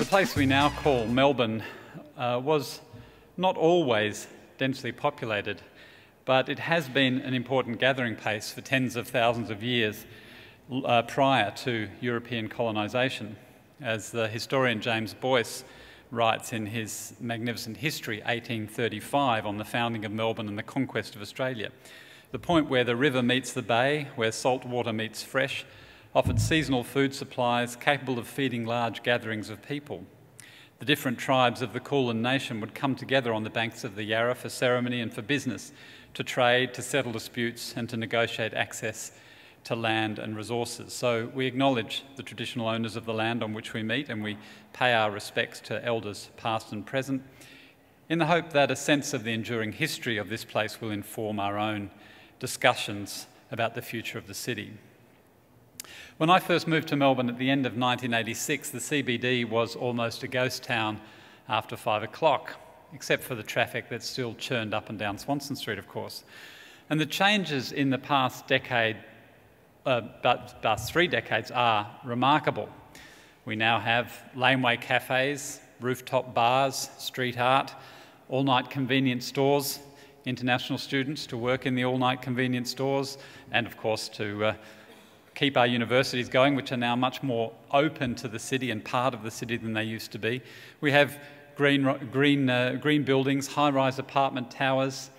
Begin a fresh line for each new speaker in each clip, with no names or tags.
place we now call Melbourne was not always densely populated, but it has been an important gathering place for tens of thousands of years prior to European colonisation. As the historian James Boyce writes in his magnificent History, 1835, on the founding of Melbourne and the conquest of Australia, the point where the river meets the bay, where salt water meets fresh, offered seasonal food supplies capable of feeding large gatherings of people. The different tribes of the Kulin nation would come together on the banks of the Yarra for ceremony and for business, to trade, to settle disputes and to negotiate access to land and resources. So we acknowledge the traditional owners of the land on which we meet, and we pay our respects to elders past and present, in the hope that a sense of the enduring history of this place will inform our own discussions about the future of the city. When I first moved to Melbourne at the end of 1986, the CBD was almost a ghost town after 5 o'clock, except for the traffic that still churned up and down Swanston Street, of course. And the changes in the past decade, past 3 decades, are remarkable. We now have laneway cafes, rooftop bars, street art, all-night convenience stores, international students to work in the all-night convenience stores, and of course to keep our universities going, which are now much more open to the city and part of the city than they used to be. We have green buildings, high-rise apartment towers.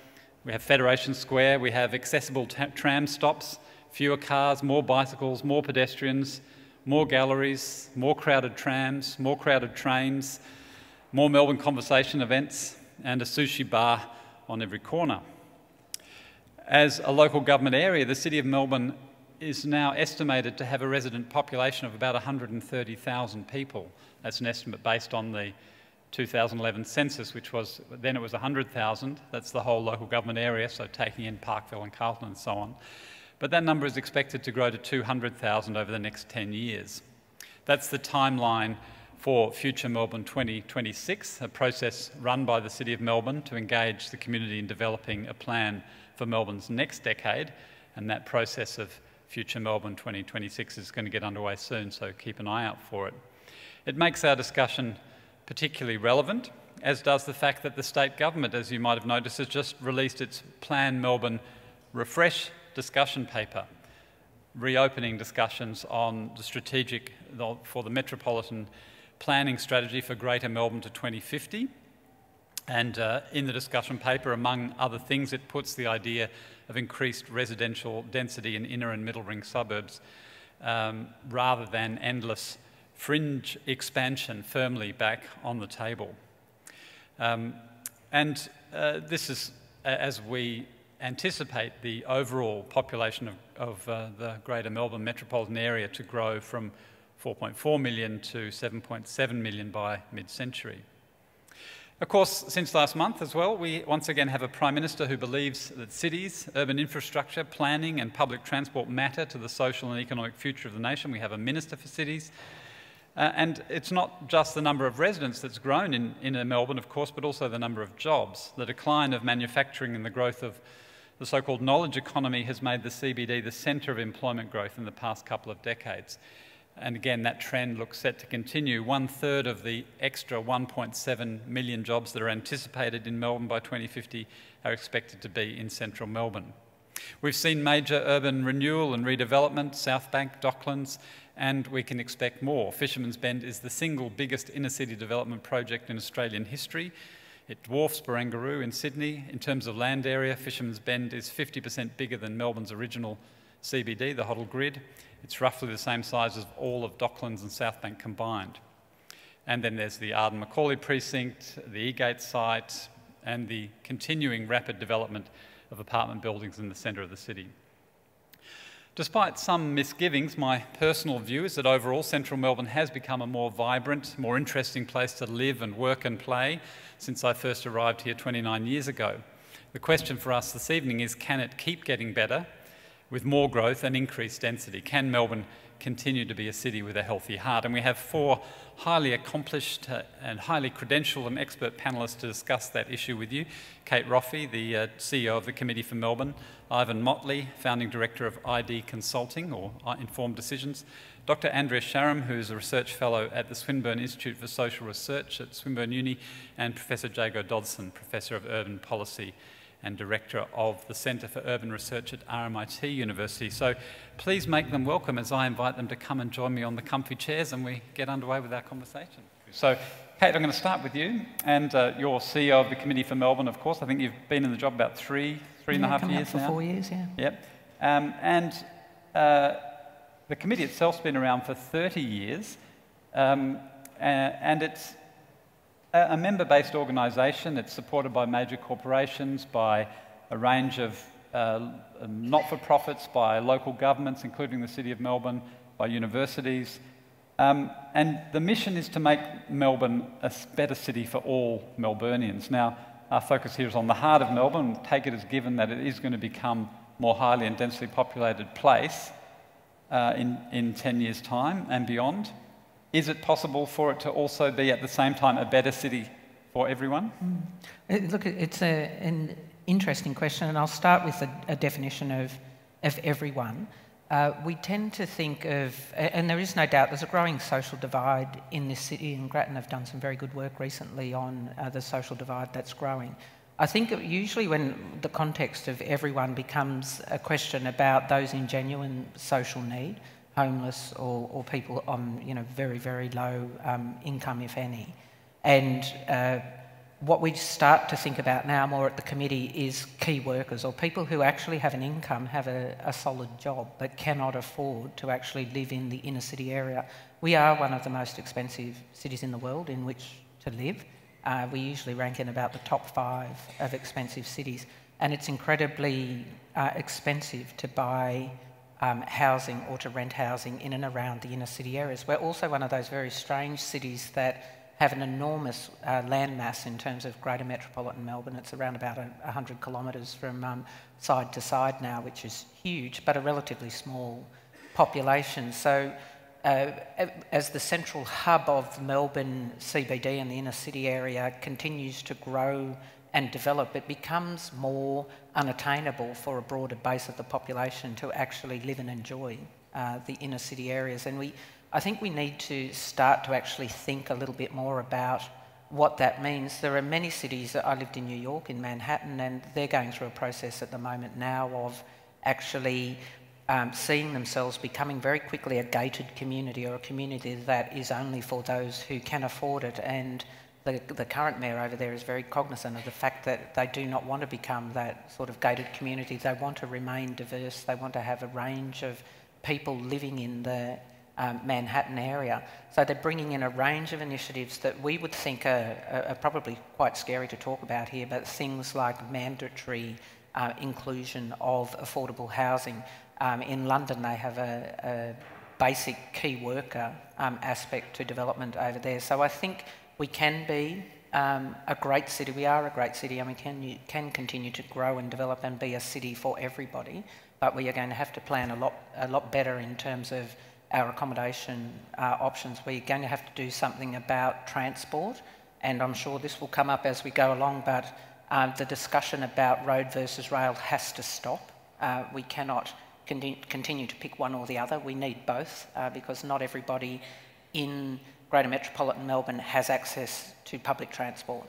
We have Federation Square. We have accessible tram stops, fewer cars, more bicycles, more pedestrians, more galleries, more crowded trams, more crowded trains, more Melbourne conversation events, and a sushi bar on every corner. As a local government area, the City of Melbourne is now estimated to have a resident population of about 130,000 people. That's an estimate based on the 2011 census, which was, then it was 100,000. That's the whole local government area, so taking in Parkville and Carlton and so on. But that number is expected to grow to 200,000 over the next 10 years. That's the timeline for Future Melbourne 2026, a process run by the City of Melbourne to engage the community in developing a plan for Melbourne's next decade, and that process of Future Melbourne 2026 is going to get underway soon, so keep an eye out for it. It makes our discussion particularly relevant, as does the fact that the state government, as you might have noticed, has just released its Plan Melbourne Refresh discussion paper, reopening discussions on the strategic for the metropolitan planning strategy for Greater Melbourne to 2050. And in the discussion paper, among other things, it puts the idea of increased residential density in inner and middle ring suburbs rather than endless fringe expansion firmly back on the table. This is, as we anticipate the overall population of the Greater Melbourne metropolitan area to grow from 4.4 million to 7.7 million by mid-century. Of course, since last month as well, we once again have a Prime Minister who believes that cities, urban infrastructure, planning and public transport matter to the social and economic future of the nation. We have a Minister for Cities. And it's not just the number of residents that's grown in Melbourne, of course, but also the number of jobs. The decline of manufacturing and the growth of the so-called knowledge economy has made the CBD the centre of employment growth in the past couple of decades. And again, that trend looks set to continue. 1/3 of the extra 1.7 million jobs that are anticipated in Melbourne by 2050 are expected to be in central Melbourne. We've seen major urban renewal and redevelopment, South Bank, Docklands, and we can expect more. Fisherman's Bend is the single biggest inner-city development project in Australian history. It dwarfs Barangaroo in Sydney. In terms of land area, Fisherman's Bend is 50% bigger than Melbourne's original CBD, the Hoddle Grid. It's roughly the same size as all of Docklands and South Bank combined. And then there's the Arden-Macaulay precinct, the E-Gate site, and the continuing rapid development of apartment buildings in the centre of the city. Despite some misgivings, my personal view is that overall central Melbourne has become a more vibrant, more interesting place to live and work and play since I first arrived here 29 years ago. The question for us this evening is, can it keep getting better? with more growth and increased density? Can Melbourne continue to be a city with a healthy heart? And we have four highly accomplished and highly credentialed and expert panellists to discuss that issue with you. Kate Roffey, the CEO of the Committee for Melbourne; Ivan Motley, Founding Director of ID Consulting, or Informed Decisions; Dr. Andrea Sharam, who is a Research Fellow at the Swinburne Institute for Social Research at Swinburne Uni; and Professor Jago Dodson, Professor of Urban Policy and Director of the Centre for Urban Research at RMIT University. So please make them welcome as I invite them to come and join me on the comfy chairs and we get underway with our conversation. So, Kate, I'm going to start with you, and you're CEO of the Committee for Melbourne, of course. I think you've been in the job about three and a half years
now. 4 years, yeah.
Yep. The committee itself's been around for 30 years, and it's a member-based organisation. It's supported by major corporations, by a range of not-for-profits, by local governments, including the City of Melbourne, by universities. And the mission is to make Melbourne a better city for all Melburnians. Now, our focus here is on the heart of Melbourne. Take it as given that it is going to become more highly and densely populated place in 10 years' time and beyond. Is it possible for it to also be at the same time a better city for everyone?
Look, it's an interesting question, and I'll start with a definition of everyone. We tend to think of, and there is no doubt there's a growing social divide in this city, and Grattan have done some very good work recently on the social divide that's growing. I think usually when the context of everyone becomes a question about those in genuine social need, homeless or people on very, very low income, if any. And what we start to think about now more at the committee is key workers, or people who actually have an income, have a solid job, but cannot afford to actually live in the inner city area. We are one of the most expensive cities in the world in which to live. We usually rank in about the top 5 of expensive cities, and it's incredibly expensive to buy housing or to rent housing in and around the inner city areas. We're also one of those very strange cities that have an enormous landmass in terms of greater metropolitan Melbourne. It's around about 100 kilometres from side to side now, which is huge, but a relatively small population. So as the central hub of Melbourne CBD and the inner city area continues to grow and develop, it becomes more unattainable for a broader base of the population to actually live and enjoy the inner city areas. And I think we need to start to actually think a little bit more about what that means. There are many cities. I lived in New York, in Manhattan, and they're going through a process at the moment now of actually seeing themselves becoming very quickly a gated community, or a community that is only for those who can afford it. And the current mayor over there is very cognizant of the fact that they do not want to become that sort of gated community. They want to remain diverse. They want to have a range of people living in the Manhattan area. So they're bringing in a range of initiatives that we would think are probably quite scary to talk about here, but things like mandatory inclusion of affordable housing. In London, they have a basic key worker aspect to development over there. So I think we can be a great city. We are a great city, and we can continue to grow and develop and be a city for everybody, but we are going to have to plan a lot better in terms of our accommodation options. We're going to have to do something about transport, and I'm sure this will come up as we go along, but the discussion about road versus rail has to stop. We cannot continue to pick one or the other. We need both, because not everybody in Greater Metropolitan Melbourne has access to public transport.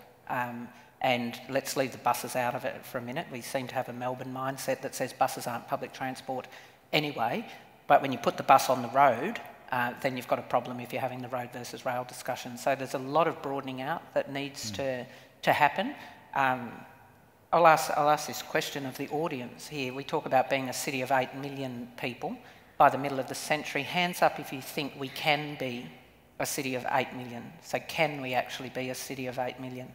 And let's leave the buses out of it for a minute. We seem to have a Melbourne mindset that says buses aren't public transport anyway. But when you put the bus on the road, then you've got a problem if you're having the road versus rail discussion. So there's a lot of broadening out that needs to happen. I'll ask this question of the audience here. We talk about being a city of 8 million people by the middle of the century. Hands up if you think we can be a city of 8 million. So can we actually be a city of 8 million?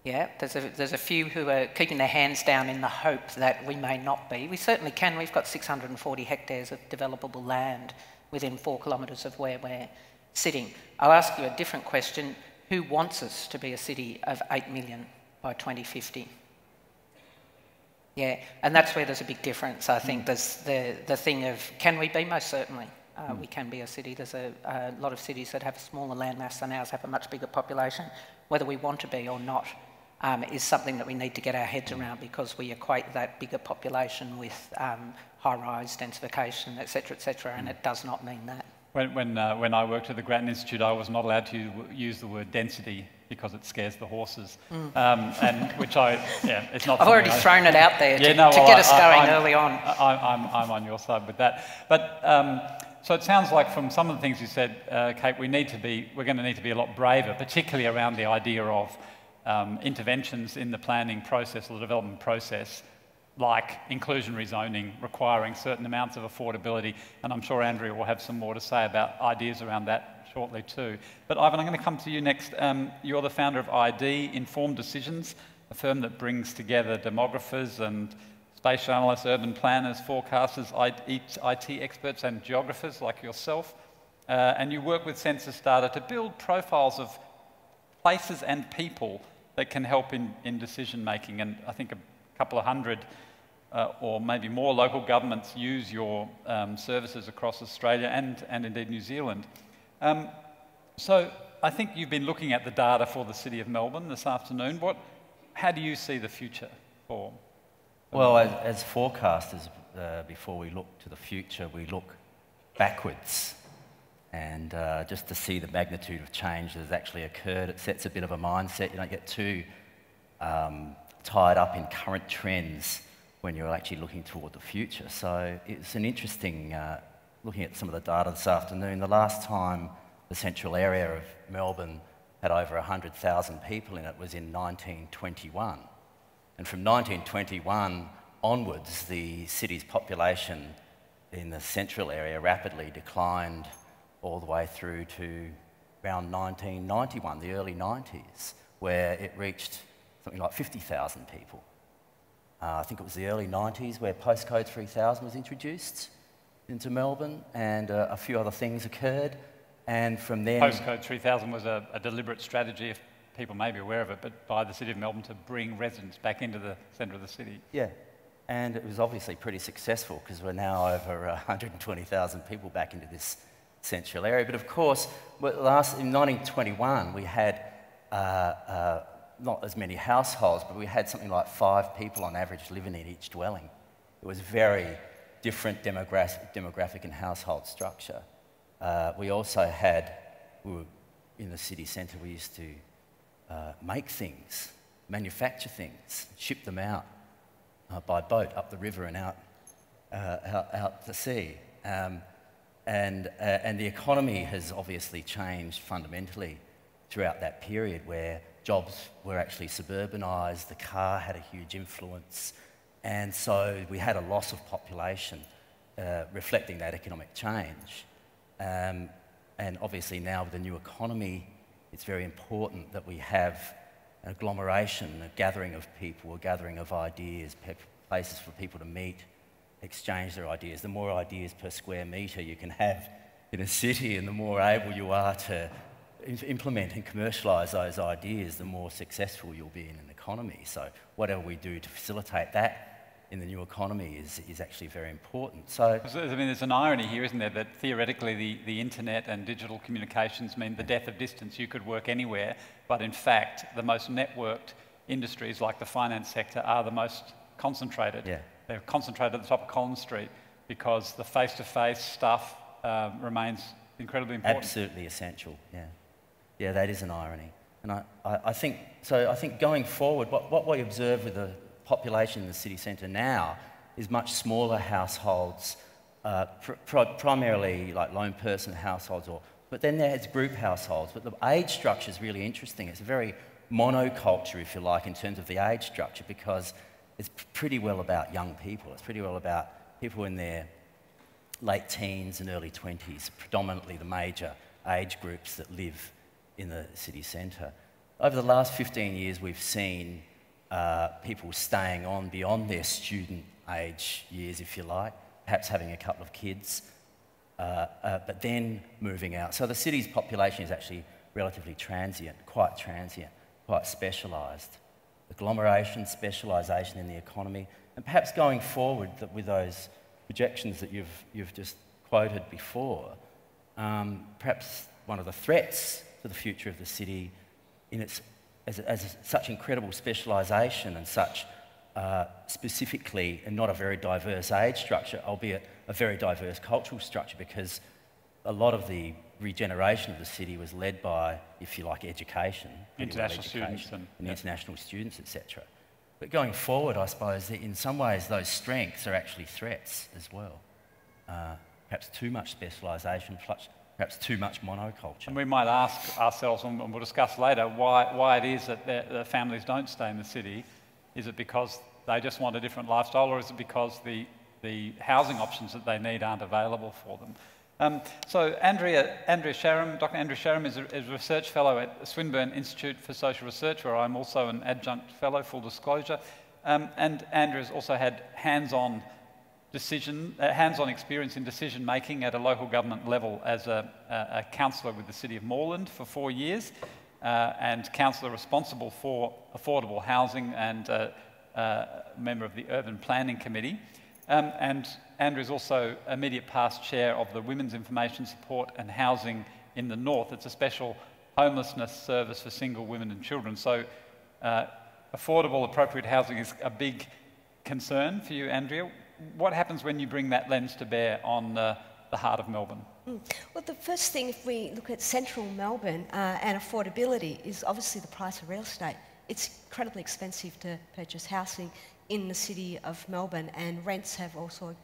Yeah, there's a few who are keeping their hands down in the hope that we may not be. We certainly can. We've got 640 hectares of developable land within 4 kilometres of where we're sitting. I'll ask you a different question. Who wants us to be a city of 8 million by 2050? Yeah, and that's where there's a big difference. I think there's the thing of, can we be? Most certainly. We can be a city. There's a lot of cities that have a smaller landmass than ours have a much bigger population. Whether we want to be or not is something that we need to get our heads around, because we equate that bigger population with high-rise densification, etc., and it does not mean that.
When I worked at the Grattan Institute, I was not allowed to use the word density because it scares the horses, and which it's not.
I've already thrown it out there to get us going early on.
I'm on your side with that, but so it sounds like from some of the things you said, Kate, we're going to need to be a lot braver, particularly around the idea of interventions in the planning process or the development process, like inclusionary zoning requiring certain amounts of affordability, and I'm sure Andrea will have some more to say about ideas around that shortly too. But Ivan, I'm going to come to you next. You're the founder of ID, Informed Decisions, a firm that brings together demographers and spatial analysts, urban planners, forecasters, IT experts and geographers like yourself. And you work with census data to build profiles of places and people that can help in decision making. And I think a couple of hundred or maybe more local governments use your services across Australia and indeed New Zealand. So I think you've been looking at the data for the City of Melbourne this afternoon. How do you see the future for?
Well, as forecasters, before we look to the future, we look backwards. And just to see the magnitude of change that has actually occurred, it sets a bit of a mindset. You don't get too tied up in current trends when you're actually looking toward the future. So it's an interesting, looking at some of the data this afternoon, the last time the central area of Melbourne had over 100,000 people in it was in 1921. And from 1921 onwards, the city's population in the central area rapidly declined all the way through to around 1991, the early 90s, where it reached something like 50,000 people. I think it was the early 90s where postcode 3000 was introduced into Melbourne, and a few other things occurred. And from then...
Postcode 3000 was a deliberate strategy, if people may be aware of it, but by the City of Melbourne to bring residents back into the centre of the city.
Yeah, and it was obviously pretty successful, because we're now over 120,000 people back into this central area. But of course, in 1921, we had not as many households, but we had something like 5 people on average living in each dwelling. It was very different demographic and household structure. We also had, in the city centre, we used to make things, manufacture things, ship them out by boat up the river and out to sea. And the economy has obviously changed fundamentally throughout that period, where jobs were actually suburbanised, the car had a huge influence, and so we had a loss of population reflecting that economic change. And obviously now with the new economy, it's very important that we have an agglomeration, a gathering of people, a gathering of ideas, places for people to meet, exchange their ideas. The more ideas per square metre you can have in a city, and the more able you are to implement and commercialise those ideas, the more successful you'll be in an economy. So whatever we do to facilitate that in the new economy is actually very important. So,
I mean, there's an irony here, isn't there, that theoretically the internet and digital communications mean the death of distance. You could work anywhere, but in fact, the most networked industries like the finance sector are the most concentrated.
Yeah.
They're concentrated at the top of Collins Street because the face-to-face stuff remains incredibly important.
Absolutely essential, yeah. Yeah, that is an irony. And I think going forward, what we observe with the population in the city centre now is much smaller households, primarily like lone person households, but then there's group households. But the age structure is really interesting. It's a very monoculture, if you like, in terms of the age structure, because it's pretty well about young people. It's pretty well about people in their late teens and early 20s, predominantly the major age groups that live in the city centre. Over the last 15 years, we've seen people staying on beyond their student age years, if you like, perhaps having a couple of kids, but then moving out. So the city's population is actually relatively transient, quite specialised. agglomeration, specialisation in the economy, and perhaps going forward with those projections that you've just quoted before, perhaps one of the threats to the future of the city as such incredible specialisation and such specifically, and not a very diverse age structure, albeit a very diverse cultural structure, because a lot of the regeneration of the city was led by, if you like, education.
International students.
And international students, etc. But going forward, I suppose, in some ways, those strengths are actually threats as well. Perhaps too much specialisation, perhaps too much monoculture.
And we might ask ourselves, and we'll discuss later, why it is that the families don't stay in the city. Is it because they just want a different lifestyle, or is it because the housing options that they need aren't available for them? So Dr. Andrea Sharam is a research fellow at the Swinburne Institute for Social Research, where I'm also an adjunct fellow, full disclosure. And Andrea's also had hands-on experience in decision making at a local government level as a councillor with the City of Moreland for 4 years, and councillor responsible for affordable housing and member of the Urban Planning Committee. And Andrew is also immediate past chair of the Women's Information Support and Housing in the North. It's a special homelessness service for single women and children. So affordable, appropriate housing is a big concern for you, Andrea. What happens when you bring that lens to bear on the heart of Melbourne?
Well, the first thing, if we look at central Melbourne and affordability, is obviously the price of real estate. It's incredibly expensive to purchase housing in the city of Melbourne, and rents have also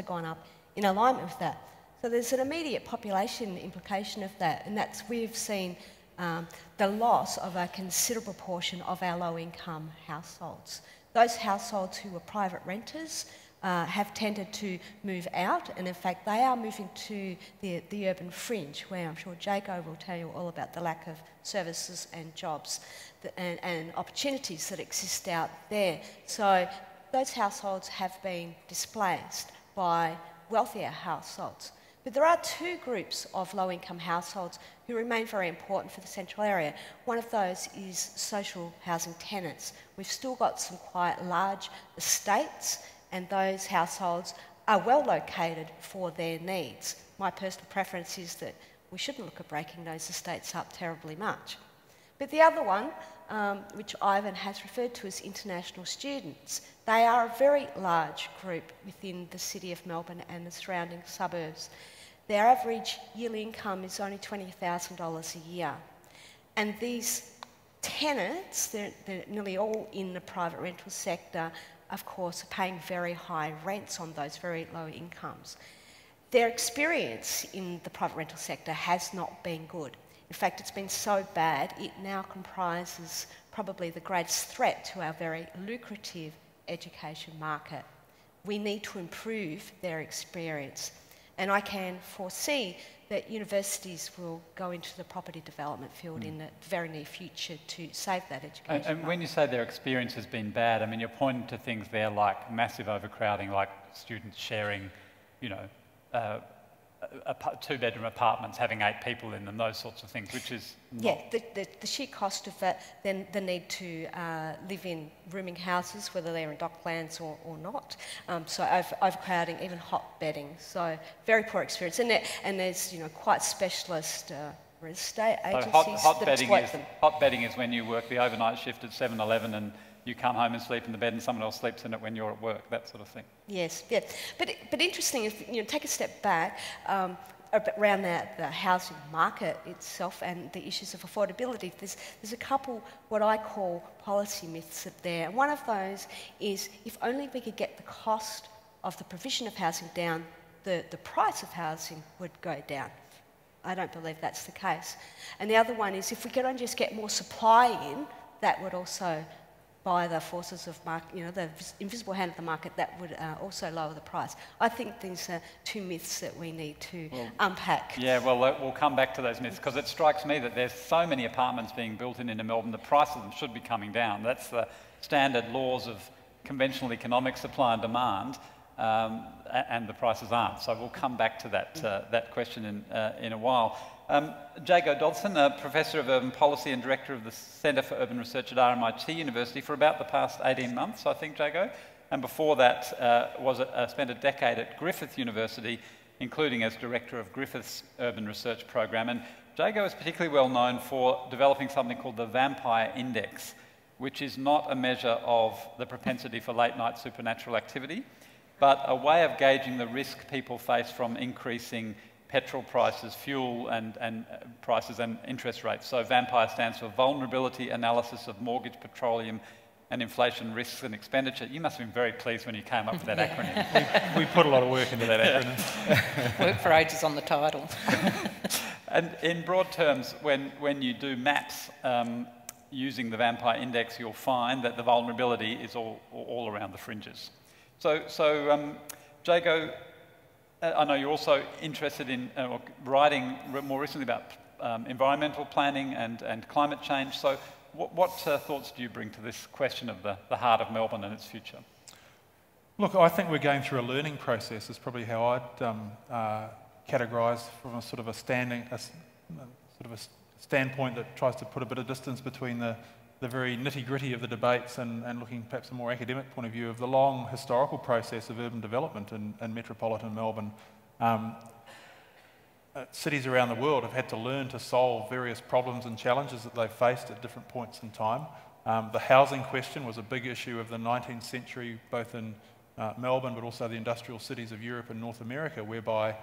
gone up in alignment with that. So there's an immediate population implication of that, and that's we've seen the loss of a considerable portion of our low-income households. Those households who were private renters have tended to move out, and in fact they are moving to the urban fringe, where I'm sure Jago will tell you all about the lack of services and jobs and opportunities that exist out there. So those households have been displaced by wealthier households. But there are two groups of low-income households who remain very important for the central area. One of those is social housing tenants. We've still got some quite large estates, and those households are well located for their needs. My personal preference is that we shouldn't look at breaking those estates up terribly much. But the other one, which Ivan has referred to as international students, they are a very large group within the City of Melbourne and the surrounding suburbs. Their average yearly income is only $20,000 a year. And these tenants, they're nearly all in the private rental sector, of course, are paying very high rents on those very low incomes. Their experience in the private rental sector has not been good. In fact, it's been so bad, it now comprises probably the greatest threat to our very lucrative education market. We need to improve their experience. And I can foresee that universities will go into the property development field in the very near future to save that education.
And when you say their experience has been bad, I mean, you're pointing to things there like massive overcrowding, like students sharing, you know, two-bedroom apartments having 8 people in them, those sorts of things, which is not...
Yeah, the sheer cost of that, then the need to live in rooming houses, whether they're in docklands or not. So overcrowding, even hot bedding. So very poor experience. And there's, you know, quite specialist real estate agencies that exploit them.
Hot bedding is when you work the overnight shift at 7-Eleven and you come home and sleep in the bed and someone else sleeps in it when you're at work, that sort of thing.
Yes, yeah. But interesting, if you know, take a step back around the housing market itself and the issues of affordability, there's a couple what I call policy myths there. One of those is if only we could get the cost of the provision of housing down, the price of housing would go down. I don't believe that's the case. And the other one is if we could only just get more supply in, that would also, by the forces of market, you know, the invisible hand of the market, that would also lower the price. I think these are two myths that we need to unpack.
Yeah, well, we'll come back to those myths, because it strikes me that there's so many apartments being built into Melbourne, the price of them should be coming down. That's the standard laws of conventional economic supply and demand, and the prices aren't. So we'll come back to that, that question in a while. Jago Dodson, a Professor of Urban Policy and Director of the Centre for Urban Research at RMIT University for about the past 18 months, I think, Jago. And before that, spent a decade at Griffith University, including as Director of Griffith's Urban Research Program. And Jago is particularly well known for developing something called the Vampire Index, which is not a measure of the propensity for late-night supernatural activity, but a way of gauging the risk people face from increasing petrol prices, fuel and prices and interest rates. So VAMPIRE stands for Vulnerability Analysis of Mortgage, Petroleum and Inflation Risks and Expenditure. You must have been very pleased when you came up with that acronym.
We put a lot of work into that acronym.
Worked for ages on the title.
And in broad terms, when you do maps using the Vampire Index, you'll find that the vulnerability is all around the fringes. So Jago, I know you're also interested in writing more recently about environmental planning and climate change. So what thoughts do you bring to this question of the heart of Melbourne and its future?
Look, I think we're going through a learning process is probably how I'd categorise from a sort of a standpoint that tries to put a bit of distance between the very nitty-gritty of the debates and looking perhaps a more academic point of view of the long historical process of urban development in metropolitan Melbourne. Cities around the world have had to learn to solve various problems and challenges that they've faced at different points in time. The housing question was a big issue of the 19th century, both in Melbourne but also the industrial cities of Europe and North America, whereby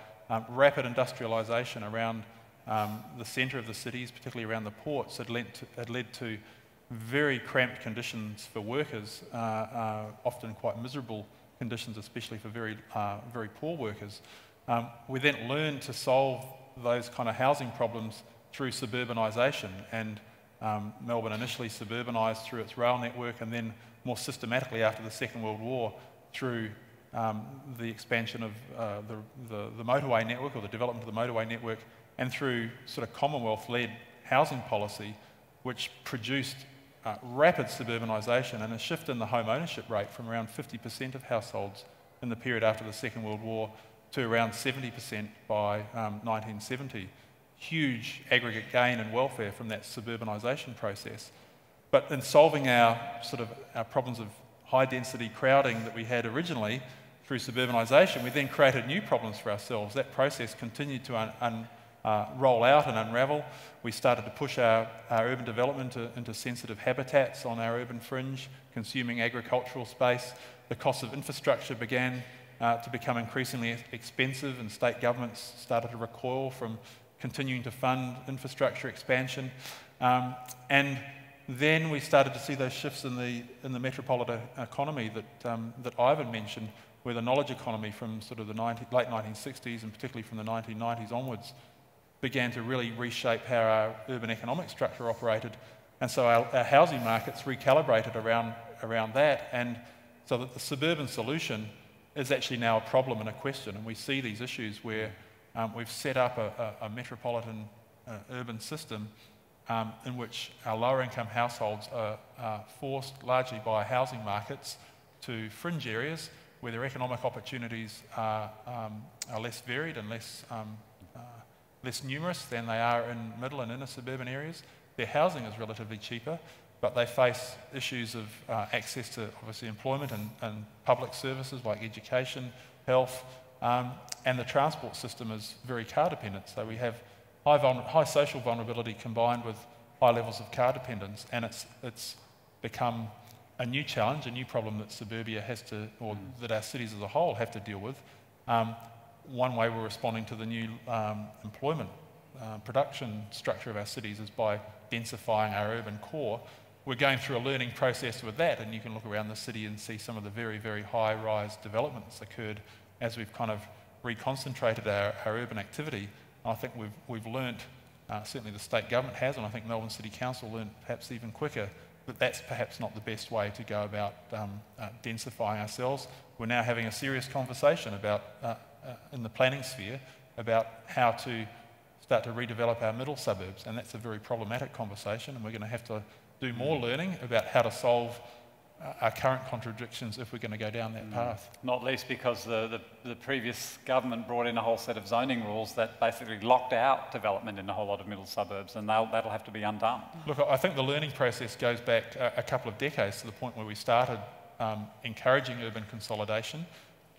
rapid industrialisation around the centre of the cities, particularly around the ports, had led to very cramped conditions for workers, often quite miserable conditions, especially for very poor workers. We then learned to solve those kind of housing problems through suburbanisation, and Melbourne initially suburbanised through its rail network, and then more systematically after the Second World War through the expansion of the motorway network, or the development of the motorway network, and through sort of Commonwealth-led housing policy, which produced rapid suburbanisation and a shift in the home ownership rate from around 50% of households in the period after the Second World War to around 70% by 1970. Huge aggregate gain in welfare from that suburbanisation process. But in solving our problems of high density crowding that we had originally through suburbanisation, we then created new problems for ourselves. That process continued to roll out and unravel. We started to push our urban development into sensitive habitats on our urban fringe, consuming agricultural space. The cost of infrastructure began to become increasingly expensive, and state governments started to recoil from continuing to fund infrastructure expansion. And then we started to see those shifts in the metropolitan economy that Ivan mentioned, where the knowledge economy from sort of the late 1960s and particularly from the 1990s onwards began to really reshape how our urban economic structure operated. And so our housing markets recalibrated around that, and so that the suburban solution is actually now a problem and a question. And we see these issues where we've set up a metropolitan urban system in which our lower income households are forced largely by housing markets to fringe areas where their economic opportunities are less varied and less numerous than they are in middle and inner suburban areas. Their housing is relatively cheaper, but they face issues of access to obviously employment and public services like education, health, and the transport system is very car dependent. So we have high social vulnerability combined with high levels of car dependence, and it's become a new challenge, a new problem that suburbia has to, or that our cities as a whole have to deal with. One way we're responding to the new employment production structure of our cities is by densifying our urban core. We're going through a learning process with that, and you can look around the city and see some of the very, very high-rise developments occurred as we've kind of reconcentrated our urban activity. I think we've learnt, certainly the state government has, and I think Melbourne City Council learnt perhaps even quicker, that that's perhaps not the best way to go about densifying ourselves. We're now having a serious conversation about, in the planning sphere, about how to start to redevelop our middle suburbs, and that's a very problematic conversation, and we're going to have to do more learning about how to solve are current contradictions if we're going to go down that path.
Not least because the previous government brought in a whole set of zoning rules that basically locked out development in a whole lot of middle suburbs, and that'll have to be undone.
Look, I think the learning process goes back a couple of decades to the point where we started encouraging urban consolidation,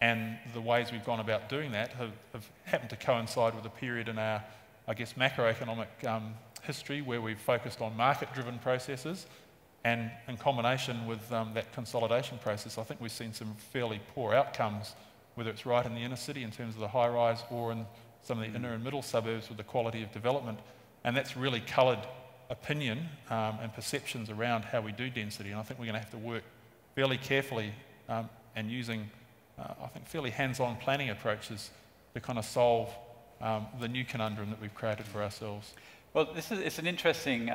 and the ways we've gone about doing that have happened to coincide with a period in our, I guess, macroeconomic history where we've focused on market-driven processes. And in combination with that consolidation process, I think we've seen some fairly poor outcomes, whether it's right in the inner city in terms of the high-rise or in some of the inner and middle suburbs with the quality of development. And that's really coloured opinion and perceptions around how we do density. And I think we're going to have to work fairly carefully and using, I think, fairly hands-on planning approaches to kind of solve the new conundrum that we've created for ourselves.
Well, it's an interesting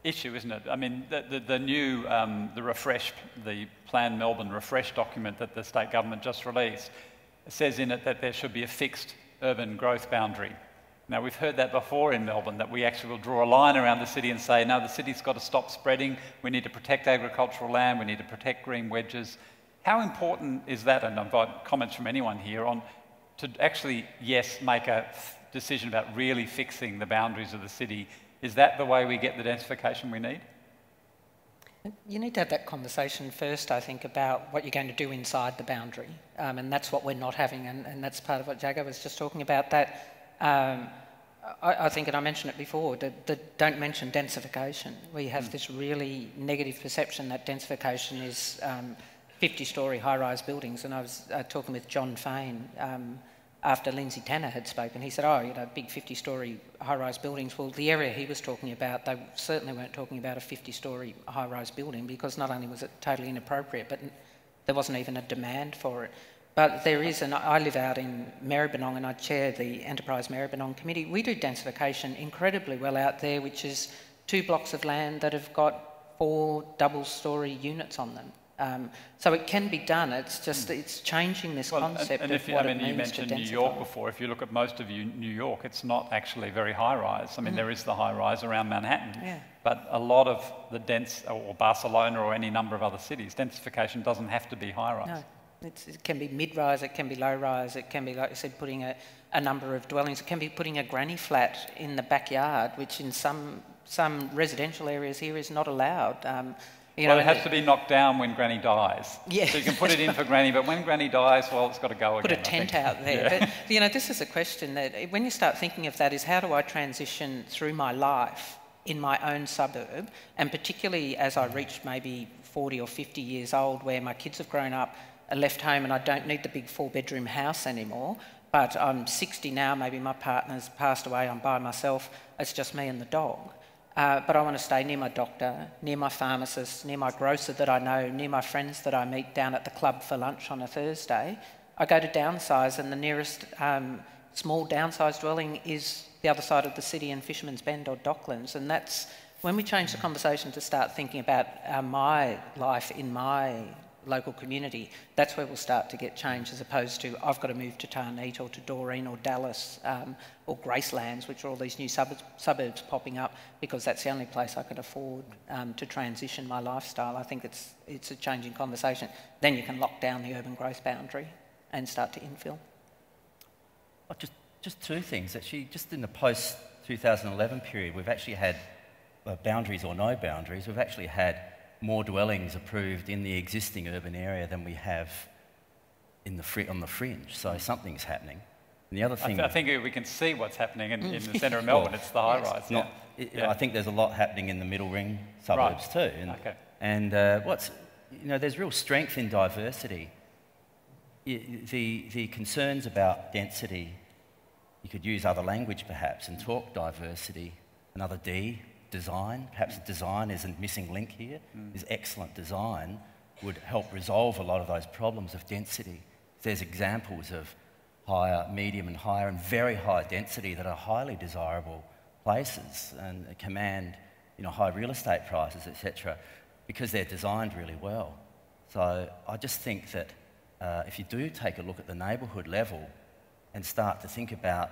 issue, isn't it? I mean, the new, the Plan Melbourne Refresh document that the state government just released says in it that there should be a fixed urban growth boundary. Now, we've heard that before in Melbourne, that we actually will draw a line around the city and say, no, the city's got to stop spreading, we need to protect agricultural land, we need to protect green wedges. How important is that, and I've got comments from anyone here, on to actually, yes, make a decision about really fixing the boundaries of the city? Is that the way we get the densification we need?
You need to have that conversation first, I think, about what you're going to do inside the boundary. And that's what we're not having, and that's part of what Jago was just talking about. That I think, and I mentioned it before, that don't mention densification. We have this really negative perception that densification is 50-storey high-rise buildings. And I was talking with John Fain after Lindsay Tanner had spoken. He said, oh, you know, big 50-storey high-rise buildings. Well, the area he was talking about, they certainly weren't talking about a 50-storey high-rise building, because not only was it totally inappropriate, but there wasn't even a demand for it. But there is, and I live out in Maribyrnong and I chair the Enterprise Maribyrnong Committee. We do densification incredibly well out there, which is 2 blocks of land that have got 4 double-storey units on them. So it can be done. It's just it's changing this concept of what it means to densify.
You mentioned New York before. If you look at most of New York, it's not actually very high-rise. I mean, there is the high-rise around Manhattan, but a lot of the or Barcelona or any number of other cities, densification doesn't have to be high-rise.
No. It can be mid-rise, it can be low-rise, it can be, like I said, putting a number of dwellings. It can be putting a granny flat in the backyard, which in some residential areas here is not allowed. You know,
it has to be knocked down when Granny dies.
Yeah.
So you can put it in for Granny, but when Granny dies, well, it's got to go again.
Put a tent out there. Yeah. But, you know, this is a question that, when you start thinking of that, is how do I transition through my life in my own suburb, and particularly as I reach maybe 40 or 50 years old, where my kids have grown up, are left home, and I don't need the big 4-bedroom house anymore, but I'm 60 now, maybe my partner's passed away, I'm by myself, it's just me and the dog. But I want to stay near my doctor, near my pharmacist, near my grocer that I know, near my friends that I meet down at the club for lunch on a Thursday. I go to downsize, and the nearest small downsized dwelling is the other side of the city in Fisherman's Bend or Docklands. And that's when we change the conversation to start thinking about my life in my local community, that's where we'll start to get change, as opposed to I've got to move to Tarneet or to Doreen or Dallas or Gracelands, which are all these new suburbs popping up, because that's the only place I can afford to transition my lifestyle. I think it's a changing conversation. Then you can lock down the urban growth boundary and start to infill.
Oh, just 2 things. Actually, just in the post-2011 period, we've actually had boundaries or no boundaries. We've actually had more dwellings approved in the existing urban area than we have in on the fringe. So something's happening. And the other thing,
I think we can see what's happening in the centre of Melbourne. It's the high-rise.
I think there's a lot happening in the middle ring suburbs too. And, there's real strength in diversity. The concerns about density, you could use other language perhaps and talk diversity. Another D. Design, perhaps design is a missing link here, is excellent design would help resolve a lot of those problems of density. There's examples of higher, medium and higher and very high density that are highly desirable places and command high real estate prices, etc., because they're designed really well. So I just think that if you do take a look at the neighbourhood level and start to think about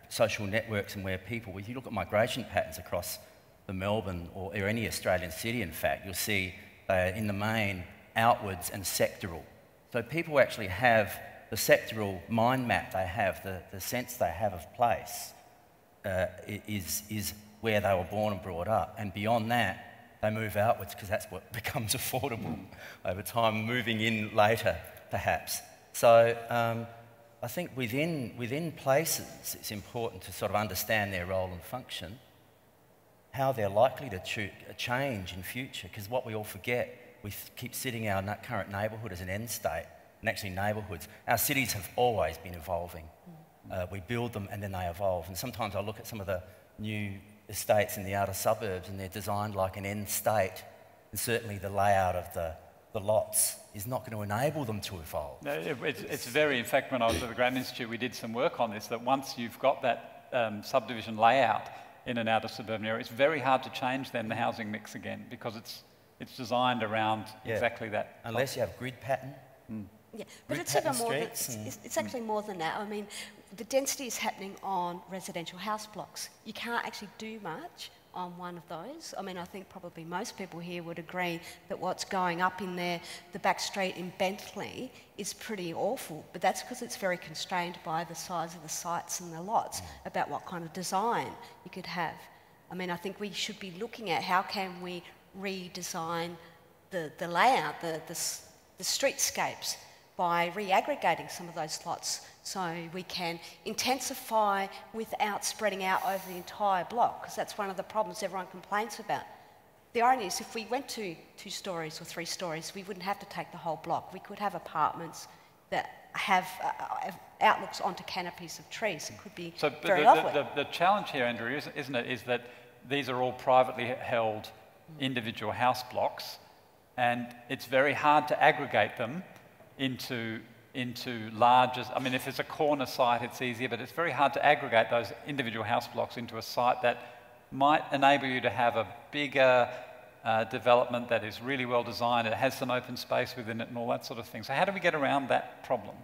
social networks and where people, if you look at migration patterns across the Melbourne or any Australian city, in fact, you'll see They are, in the main, outwards and sectoral. So people actually have the sectoral mind map they have, the sense they have of place is where they were born and brought up. And beyond that, they move outwards because that's what becomes affordable over time, moving in later, perhaps. So I think within places, it's important to sort of understand their role and function, how they're likely to change in future, because what we all forget, we keep sitting our current neighbourhood as an end state, and actually neighbourhoods. Our cities have always been evolving. We build them and then they evolve. And sometimes I look at some of the new estates in the outer suburbs and they're designed like an end state, and certainly the layout of the lots is not going to enable them to evolve.
No, it's very, in fact, when I was at the Grattan Institute, we did some work on this, that once you've got that subdivision layout in an outer suburban area, it's very hard to change then the housing mix again, because it's designed around exactly that.
Unless you have grid pattern.
Yeah, but it's even more than, it's actually more than that. I mean, the density is happening on residential house blocks. You can't actually do much on one of those. I mean, I think probably most people here would agree that what's going up in there, the back street in Bentley, is pretty awful, but that's because it's very constrained by the size of the sites and the lots about what kind of design you could have. I mean, I think we should be looking at how can we redesign the layout, the streetscapes, by re-aggregating some of those lots so we can intensify without spreading out over the entire block, because that's one of the problems everyone complains about. The irony is if we went to 2 stories or 3 stories, we wouldn't have to take the whole block. We could have apartments that have outlooks onto canopies of trees. It could be very lovely.
The challenge here, Andrew, isn't it, is that these are all privately held individual house blocks, and it's very hard to aggregate them into larger, I mean, if it's a corner site, it's easier, but it's very hard to aggregate those individual house blocks into a site that might enable you to have a bigger development that is really well designed, it has some open space within it and all that sort of thing. So how do we get around that problem?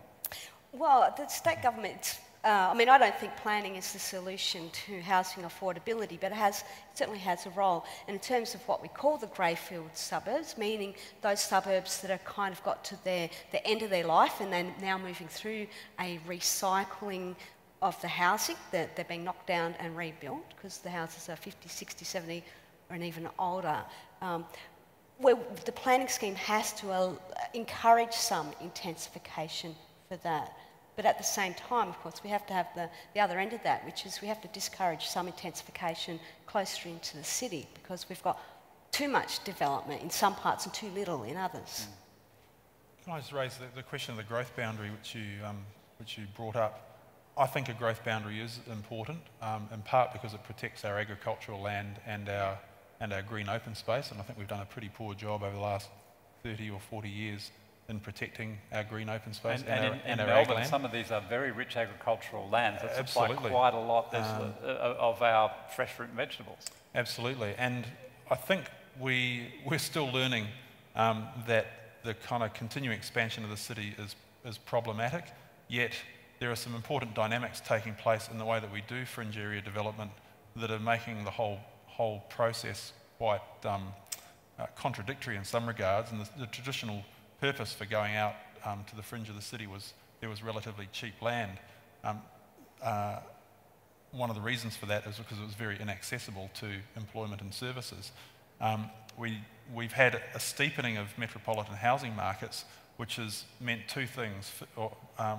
Well, the state government, I mean, I don't think planning is the solution to housing affordability, but it certainly has a role. And in terms of what we call the greyfield suburbs, meaning those suburbs that are kind of got to the end of their life and they're now moving through a recycling of the housing, that they're being knocked down and rebuilt because the houses are 50, 60, 70 and even older. Where the planning scheme has to encourage some intensification for that. But at the same time, of course, we have to have the other end of that, which is we have to discourage some intensification closer into the city because we've got too much development in some parts and too little in others.
Can I just raise the question of the growth boundary which you brought up? I think a growth boundary is important, in part because it protects our agricultural land and our green open space, and I think we've done a pretty poor job over the last 30 or 40 years in protecting our green open space and our
Melbourne,
land.
some of these are very rich agricultural lands that supply quite a lot of our fresh fruit and vegetables.
Absolutely, and I think we're still learning that the kind of continuing expansion of the city is problematic, yet there are some important dynamics taking place in the way that we do fringe area development that are making the whole process quite contradictory in some regards, and the traditional purpose for going out to the fringe of the city was there was relatively cheap land. One of the reasons for that is because it was very inaccessible to employment and services. We've had a steepening of metropolitan housing markets, which has meant 2 things.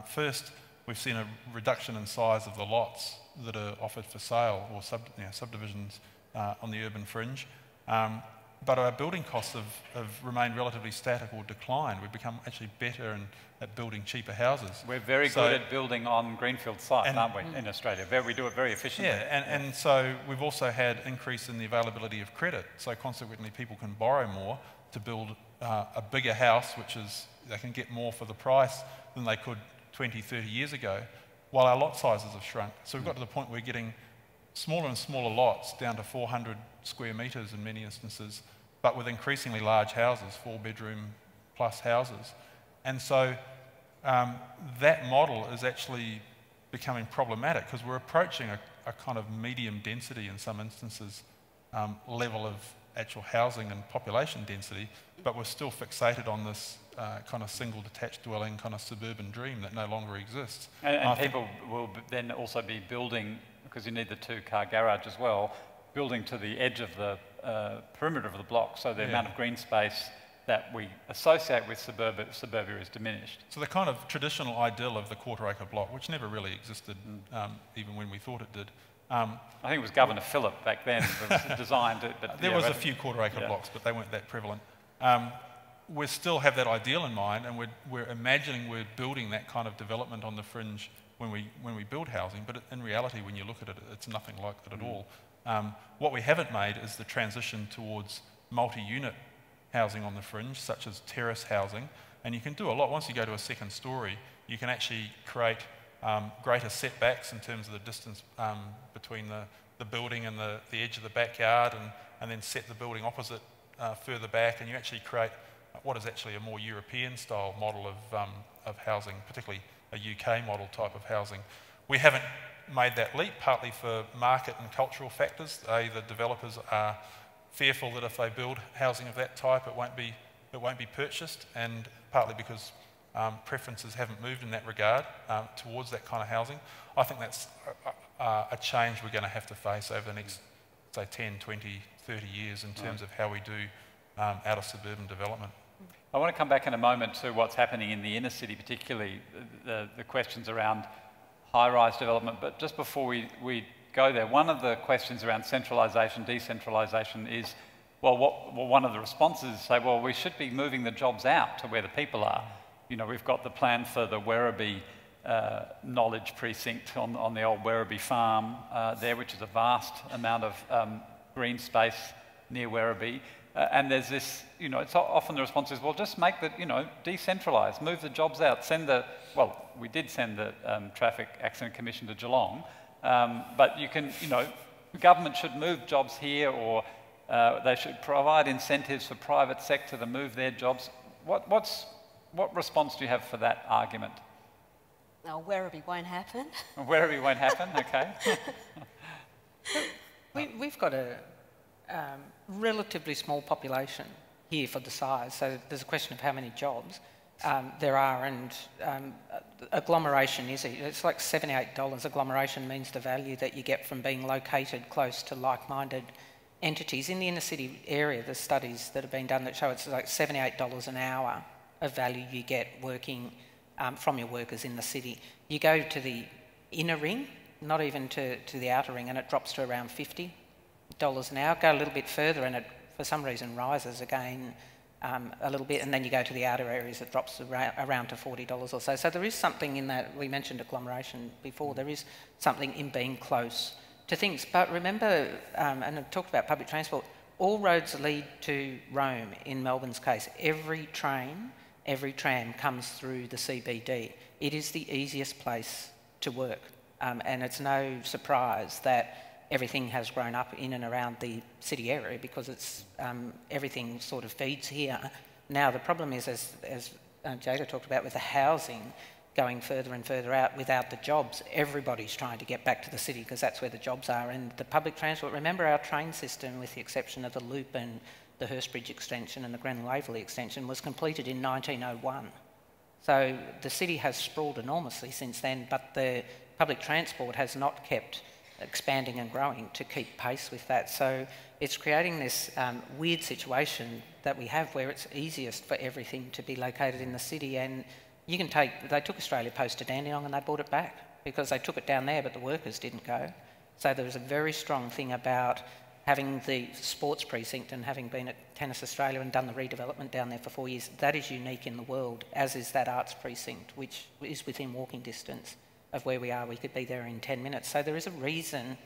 First, we've seen a reduction in size of the lots that are offered for sale or subdivisions on the urban fringe. But our building costs have remained relatively static or declined. We've become actually better at building cheaper houses.
We're very good at building on greenfield sites, aren't we, in Australia? We do it very efficiently.
Yeah, and so we've also had increase in the availability of credit. So consequently, people can borrow more to build a bigger house, which is, they can get more for the price than they could 20, 30 years ago, while our lot sizes have shrunk. So we've got to the point where we're getting smaller and smaller lots, down to 400 square metres in many instances, but with increasingly large houses, 4-bedroom plus houses. And so that model is actually becoming problematic because we're approaching a kind of medium density in some instances level actual housing and population density, but we're still fixated on this kind of single detached dwelling kind of suburban dream that no longer exists.
And people will then also be building, because you need the 2-car garage as well, building to the edge of the perimeter of the block, so the amount of green space that we associate with suburbia is diminished.
So the kind of traditional ideal of the quarter-acre block, which never really existed, even when we thought it did.
I think it was Governor Phillip back then that was designed it. But
there was a few quarter-acre blocks, but they weren't that prevalent. We still have that ideal in mind, and we're imagining we're building that kind of development on the fringe when we build housing, but in reality, when you look at it, it's nothing like that at all. What we haven't made is the transition towards multi-unit housing on the fringe, such as terrace housing, and you can do a lot. Once you go to a second story, you can actually create greater setbacks in terms of the distance between the building and the edge of the backyard, and then set the building opposite further back, and you actually create what is actually a more European style model of housing, particularly a UK model type of housing. We haven't made that leap, partly for market and cultural factors. The developers are fearful that if they build housing of that type, it won't be purchased, and partly because preferences haven't moved in that regard towards that kind of housing. I think that's a change we're going to have to face over the next, say, 10, 20, 30 years in terms of how we do outer suburban development.
I want to come back in a moment to what's happening in the inner city, particularly the questions around high-rise development. But just before we go there, one of the questions around centralisation, decentralisation is, well, one of the responses is say, well, we should be moving the jobs out to where the people are. You know, we've got the plan for the Werribee knowledge precinct on the old Werribee farm there, which is a vast amount of green space near Werribee. And there's this, you know, it's often the response is, well, just make the, you know, decentralise, move the jobs out, well, we did send the Traffic Accident Commission to Geelong, but you can, you know, government should move jobs here, or they should provide incentives for private sector to move their jobs. What response do you have for that argument?
No, Werribee won't happen.
Werribee won't happen, okay.
We've got a relatively small population here for the size, so there's a question of how many jobs there are, and agglomeration it's like $78. Agglomeration means the value that you get from being located close to like-minded entities. In the inner city area, there's studies that have been done that show it's like $78 an hour of value you get working from your workers in the city. You go to the inner ring, not even to the outer ring, and it drops to around $50 an hour. Go a little bit further and it, for some reason, rises again a little bit, and then you go to the outer areas, it drops around to $40 or so. So there is something in that. We mentioned agglomeration before. There is something in being close to things. But remember, and I've talked about public transport, all roads lead to Rome in Melbourne's case. Every train, every tram comes through the CBD. It is the easiest place to work, and it's no surprise that everything has grown up in and around the city area, because it's everything sort of feeds here. Now the problem is, as Jago talked about, with the housing going further and further out without the jobs, everybody's trying to get back to the city because that's where the jobs are. And the public transport, remember our train system, with the exception of the Loop and the Hurstbridge extension and the Granville-Waverley extension, was completed in 1901. So the city has sprawled enormously since then, but the public transport has not kept expanding and growing to keep pace with that. So it's creating this weird situation that we have where it's easiest for everything to be located in the city. And you can they took Australia Post to Dandenong and they brought it back because they took it down there, but the workers didn't go. So there was a very strong thing about having the sports precinct, and having been at Tennis Australia and done the redevelopment down there for 4 years, that is unique in the world, as is that arts precinct, which is within walking distance of where we are. We could be there in 10 minutes. So there is a reason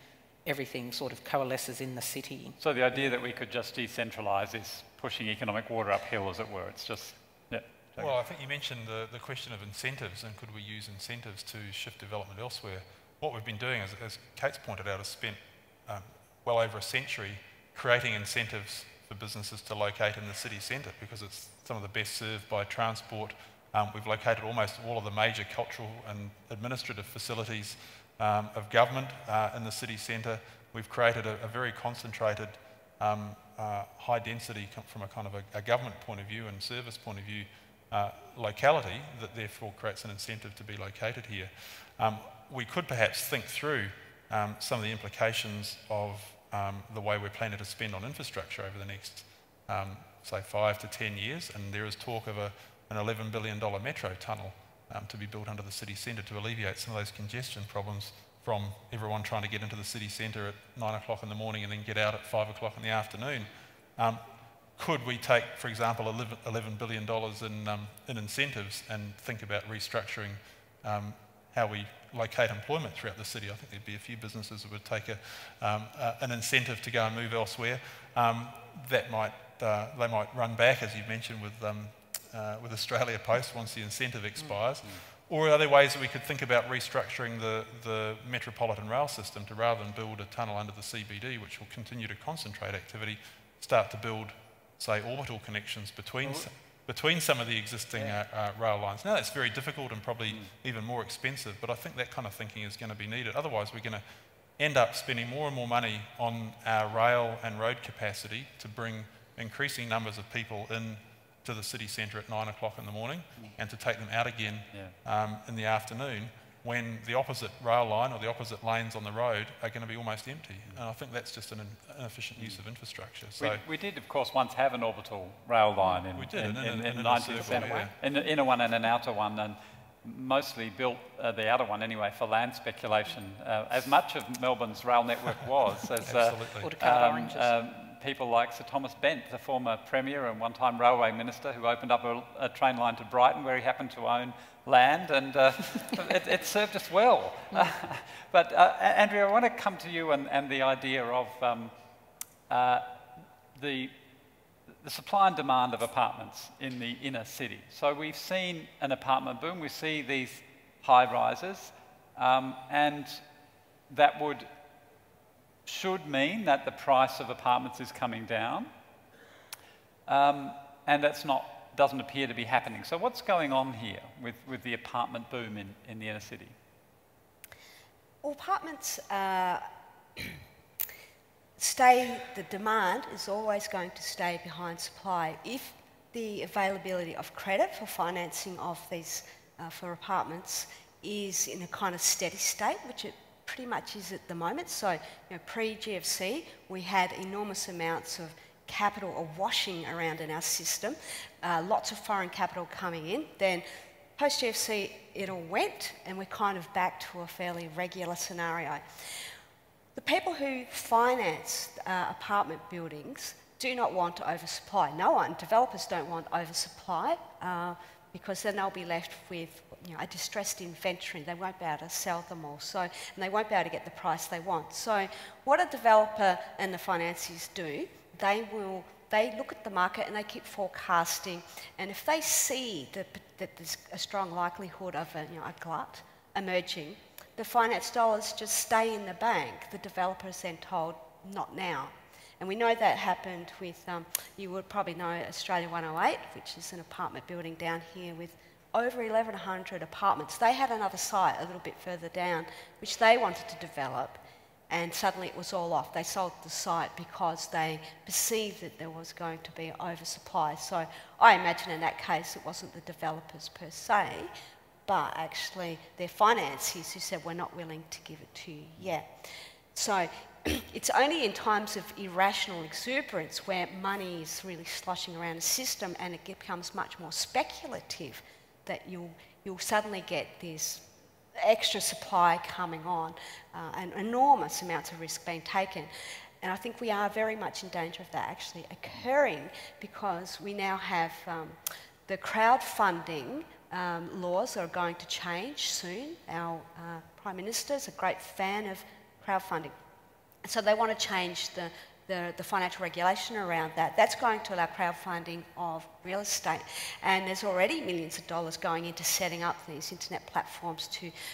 everything sort of coalesces in the city.
So the idea that we could just decentralise is pushing economic water uphill, as it were. It's just, yeah.
Well, I think you mentioned the question of incentives, and could we use incentives to shift development elsewhere? What we've been doing, as Kate's pointed out, is spent well over a century creating incentives for businesses to locate in the city centre, because it's some of the best served by transport. We've located almost all of the major cultural and administrative facilities of government in the city centre. We've created a very concentrated high density from a kind of a government point of view and service point of view locality that therefore creates an incentive to be located here. We could perhaps think through some of the implications of the way we're planning to spend on infrastructure over the next, say, 5 to 10 years, and there is talk of an $11 billion metro tunnel to be built under the city centre to alleviate some of those congestion problems from everyone trying to get into the city centre at 9 o'clock in the morning and then get out at 5 o'clock in the afternoon. Could we take, for example, $11 billion in incentives and think about restructuring how we locate employment throughout the city? I think there'd be a few businesses that would take an incentive to go and move elsewhere. They might run back, as you've mentioned, with Australia Post once the incentive expires. Or are there ways that we could think about restructuring the metropolitan rail system to, rather than build a tunnel under the CBD, which will continue to concentrate activity, start to build, say, orbital connections between some of the existing rail lines? Now, that's very difficult and probably even more expensive, but I think that kind of thinking is going to be needed. Otherwise, we're going to end up spending more and more money on our rail and road capacity to bring increasing numbers of people in to the city centre at 9 o'clock in the morning and to take them out again in the afternoon, when the opposite rail line or the opposite lanes on the road are going to be almost empty. And I think that's just an inefficient use of infrastructure. So
we did, of course, once have an orbital rail line in the 90s, an inner one and an outer one, and mostly built, the outer one anyway, for land speculation. As much of Melbourne's rail network was, as people like Sir Thomas Bent, the former Premier and one-time railway minister, who opened up a train line to Brighton where he happened to own land, and it served us well. But Andrea, I want to come to you and the idea of the supply and demand of apartments in the inner city. So we've seen an apartment boom, we see these high rises, and that should mean that the price of apartments is coming down, and that's doesn't appear to be happening. So what's going on here with the apartment boom in the inner city?
Well, apartments the demand is always going to stay behind supply. If the availability of credit for financing of these for apartments is in a kind of steady state, which it pretty much is at the moment. So, pre-GFC, we had enormous amounts of capital washing around in our system, lots of foreign capital coming in. Then, post-GFC, it all went, and we're kind of back to a fairly regular scenario. The people who finance apartment buildings do not want oversupply. No one, developers don't want oversupply, because then they'll be left with a distressed inventory. They won't be able to sell them all, and they won't be able to get the price they want. So what a developer and the financiers do, they look at the market and they keep forecasting, and if they see that there's a strong likelihood of a glut emerging, the finance dollars just stay in the bank. The developer is then told, not now. And we know that happened with, you would probably know Australia 108, which is an apartment building down here with over 1,100 apartments. They had another site a little bit further down, which they wanted to develop, and suddenly it was all off. They sold the site because they perceived that there was going to be oversupply. So I imagine in that case it wasn't the developers per se, but actually their financiers who said, we're not willing to give it to you yet. So it's only in times of irrational exuberance where money is really sloshing around the system and it becomes much more speculative that you'll suddenly get this extra supply coming on and enormous amounts of risk being taken. And I think we are very much in danger of that actually occurring, because we now have the crowdfunding laws are going to change soon. Our Prime Minister is a great fan of crowdfunding. So they want to change the financial regulation around that. That's going to allow crowdfunding of real estate. And there's already millions of dollars going into setting up these internet platforms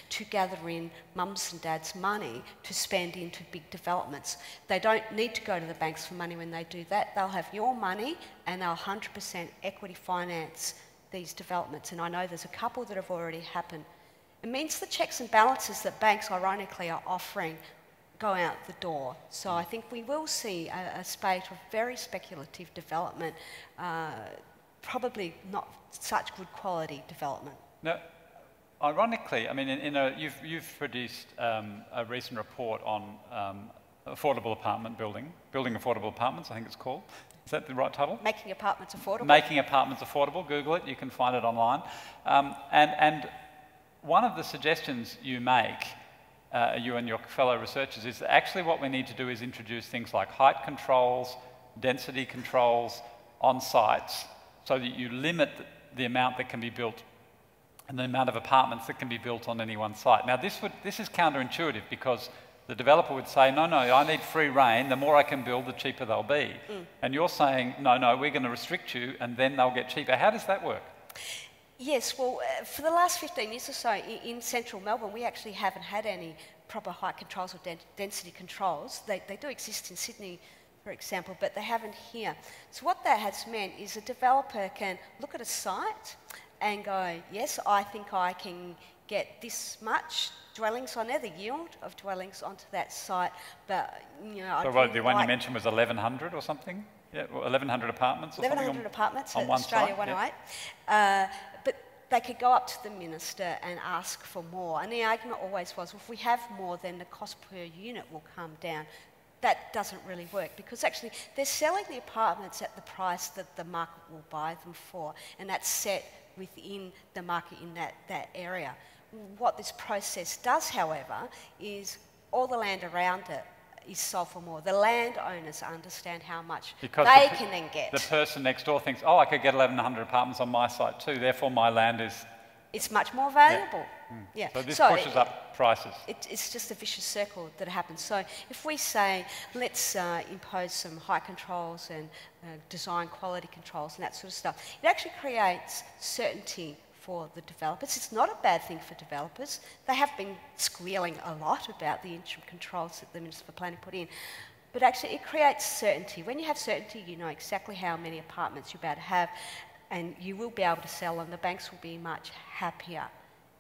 to gather in mums and dads' money to spend into big developments. They don't need to go to the banks for money when they do that. They'll have your money and they'll 100% equity finance these developments. And I know there's a couple that have already happened. It means the checks and balances that banks ironically are offering go out the door. So I think we will see a spate of very speculative development, probably not such good quality development.
Now, ironically, I mean, you've produced a recent report on affordable apartment building affordable apartments, I think it's called. Is that the right title? Making Apartments Affordable. Making Apartments Affordable. Google it, you can find it online. And one of the suggestions you make, you and your fellow researchers, is that actually what we need to do is introduce things like height controls, density controls on sites, so that you limit the amount that can be built and the amount of apartments that can be built on any one site. Now, this is counterintuitive, because the developer would say, no, I need free rein. The more I can build, the cheaper they'll be. And you're saying, no, we're going to restrict you, and then they'll get cheaper. How does that work?
Yes, well, for the last 15 years or so, in central Melbourne, we actually haven't had any proper height controls or density controls. They do exist in Sydney, for example, but they haven't here. So what that has meant is a developer can look at a site and go, yes, I think I can get this much dwellings on there, the yield of dwellings onto that site, but, you know... So
the one you mentioned was 1,100 or something? Yeah, 1,100 apartments or
1,100 apartments
on
at
one
Australia
site,
108. Yeah. But they could go up to the minister and ask for more. And the argument always was, well, if we have more, then the cost per unit will come down. That doesn't really work, because actually they're selling the apartments at the price that the market will buy them for, and that's set within the market in that area. What this process does, however, is all the land around it is sold for more. The landowners understand how much because they can then get. The
person next door thinks, oh, I could get 1,100 apartments on my site too, therefore my land is...
It's much more valuable. Yeah.
So this pushes up prices.
It's just a vicious circle that happens. So if we say, let's impose some height controls and design quality controls and that sort of stuff, it actually creates certainty for the developers. It's not a bad thing for developers. They have been squealing a lot about the interim controls that the Minister for Planning put in. But actually it creates certainty. When you have certainty, you know exactly how many apartments you're about to have, and you will be able to sell them. The banks will be much happier.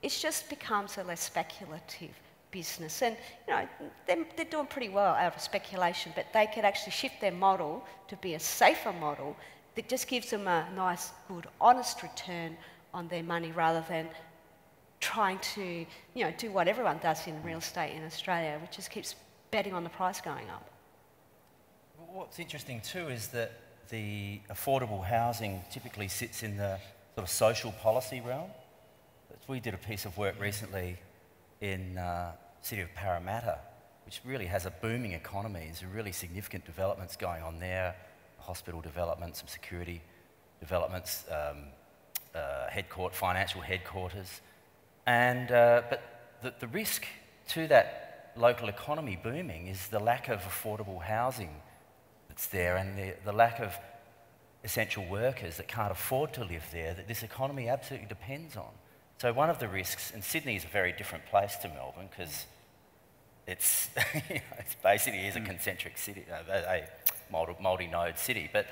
It just becomes a less speculative business. And, you know, they're doing pretty well out of speculation, but they could actually shift their model to be a safer model that just gives them a nice, good, honest return on their money, rather than trying to, you know, do what everyone does in real estate in Australia, which just keeps betting on the price going up.
What's interesting too is that the affordable housing typically sits in the sort of social policy realm. We did a piece of work recently in the city of Parramatta, which really has a booming economy. There's really significant developments going on there, hospital development, some security developments, financial headquarters. And, but the risk to that local economy booming is the lack of affordable housing that's there, and the lack of essential workers that can't afford to live there, that this economy absolutely depends on. So one of the risks, and Sydney is a very different place to Melbourne, because it's, it's basically is a concentric city, a multi-node city, but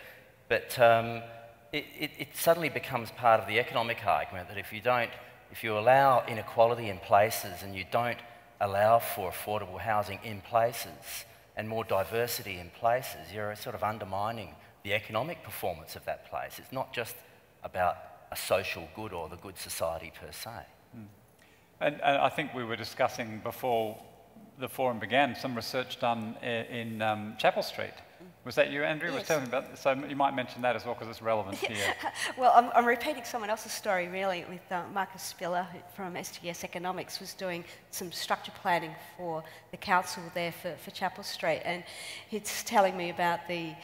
it suddenly becomes part of the economic argument that if you allow inequality in places and you don't allow for affordable housing in places and more diversity in places, you're sort of undermining the economic performance of that place. It's not just about a social good or the good society per se.
And I think we were discussing before the forum began some research done in Chapel Street. Was that you, Andrew?
Yes.
Was telling me about, so you might mention that as well, because it's relevant here.
Well, I'm repeating someone else's story, really, with Marcus Spiller, who from SGS Economics, was doing some structure planning for the council there for Chapel Street, and he's telling me about the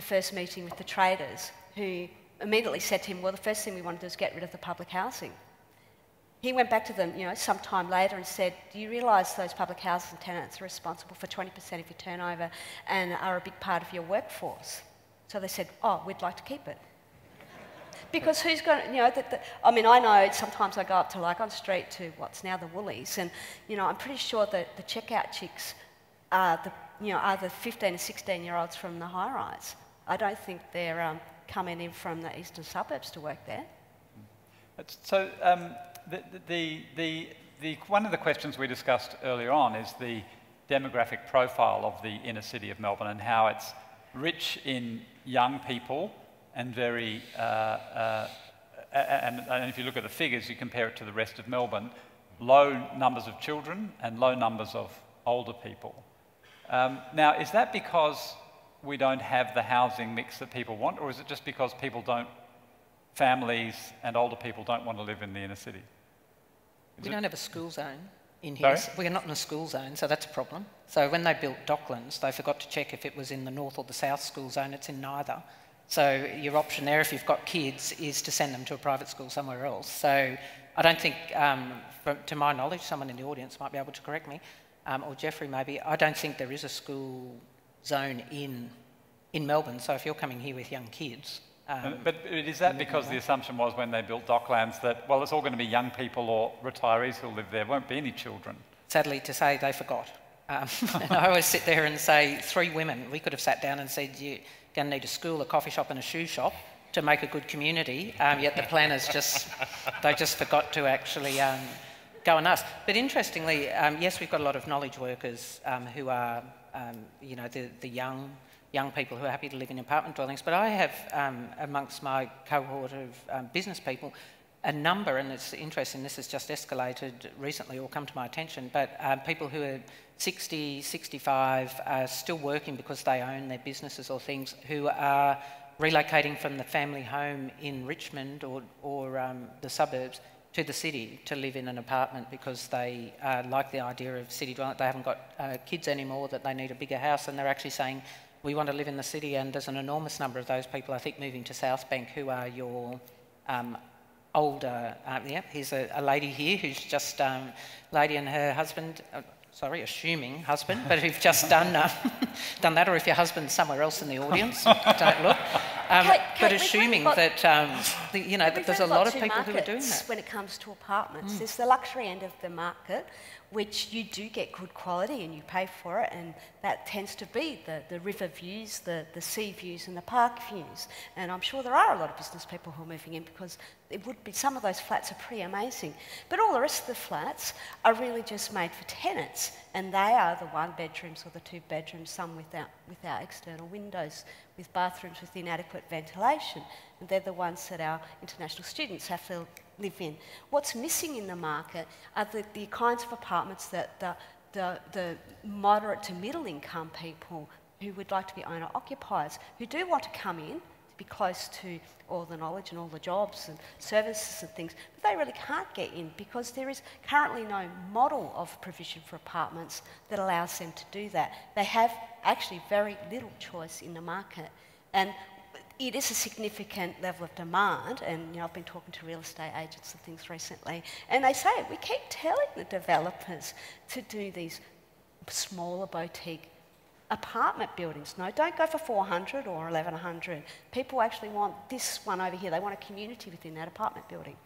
first meeting with the traders, who immediately said to him, well, the first thing we want to do is get rid of the public housing. He went back to them, you know, some time later and said, do you realise those public housing tenants are responsible for 20% of your turnover and are a big part of your workforce? So they said, oh, we'd like to keep it. Because who's going to, you know, I mean, I know sometimes I go up to Lygon Street to what's now the Woolies, and, you know, I'm pretty sure that the checkout chicks are the 15 and 16-year-olds from the high-rise. I don't think they're coming in from the eastern suburbs to work there.
So one of the questions we discussed earlier on is demographic profile of the inner city of Melbourne and how it's rich in young people and very, and if you look at the figures, you compare it to the rest of Melbourne, low numbers of children and low numbers of older people. Now, is that because we don't have the housing mix that people want, or is it just because families and older people don't want to live in the inner city?
We don't have a school zone in here.
Sorry?
We're not in a school zone, so that's a problem. So when they built Docklands, they forgot to check if it was in the north or the south school zone. It's in neither. So your option there, if you've got kids, is to send them to a private school somewhere else. So I don't think, to my knowledge, someone in the audience might be able to correct me, or Jeffrey maybe, I don't think there is a school zone in Melbourne. So if you're coming here with young kids...
but is that because the assumption was when they built Docklands that, well, it's all going to be young people or retirees who'll live there, won't be any children?
Sadly to say, they forgot. And I always sit there and say, 3 women, we could have sat down and said, you're going to need a school, a coffee shop and a shoe shop to make a good community, yet the planners they just forgot to actually go and ask. But interestingly, yes, we've got a lot of knowledge workers who are, you know, the young people who are happy to live in apartment dwellings, but I have, amongst my cohort of business people, a number, and it's interesting, this has just escalated recently or come to my attention, but people who are 60, 65, are still working because they own their businesses or things, who are relocating from the family home in Richmond or the suburbs to the city to live in an apartment because they like the idea of city dwelling. They haven't got kids anymore, that they need a bigger house, and they're actually saying, we want to live in the city. And there's an enormous number of those people, I think, moving to South Bank, who are your older, here's a lady here who's just, lady and her husband, assuming husband, but who've just done that, or if your husband's somewhere else in the audience, don't look. But assuming that, you know, that there's a lot of people who are doing that.
When it comes to apartments, there's the luxury end of the market, which you do get good quality and you pay for it, and that tends to be the river views, the sea views and the park views. And I'm sure there are a lot of business people who are moving in because it would be, some of those flats are pretty amazing. But all the rest of the flats are really just made for tenants, and they are the 1 bedrooms or the 2 bedrooms, some without external windows, with bathrooms with inadequate ventilation. And they're the ones that our international students have to live in. What's missing in the market are the kinds of apartments that the moderate to middle income people who would like to be owner-occupiers, who do want to come in to be close to all the knowledge and all the jobs and services and things, but they really can't get in because there is currently no model of provision for apartments that allows them to do that. They have actually very little choice in the market, and it is a significant level of demand. And you know, I've been talking to real estate agents and things recently, and they say we keep telling the developers to do these smaller boutique apartment buildings. No, don't go for 400 or 1100. People actually want this one over here. They want a community within that apartment building.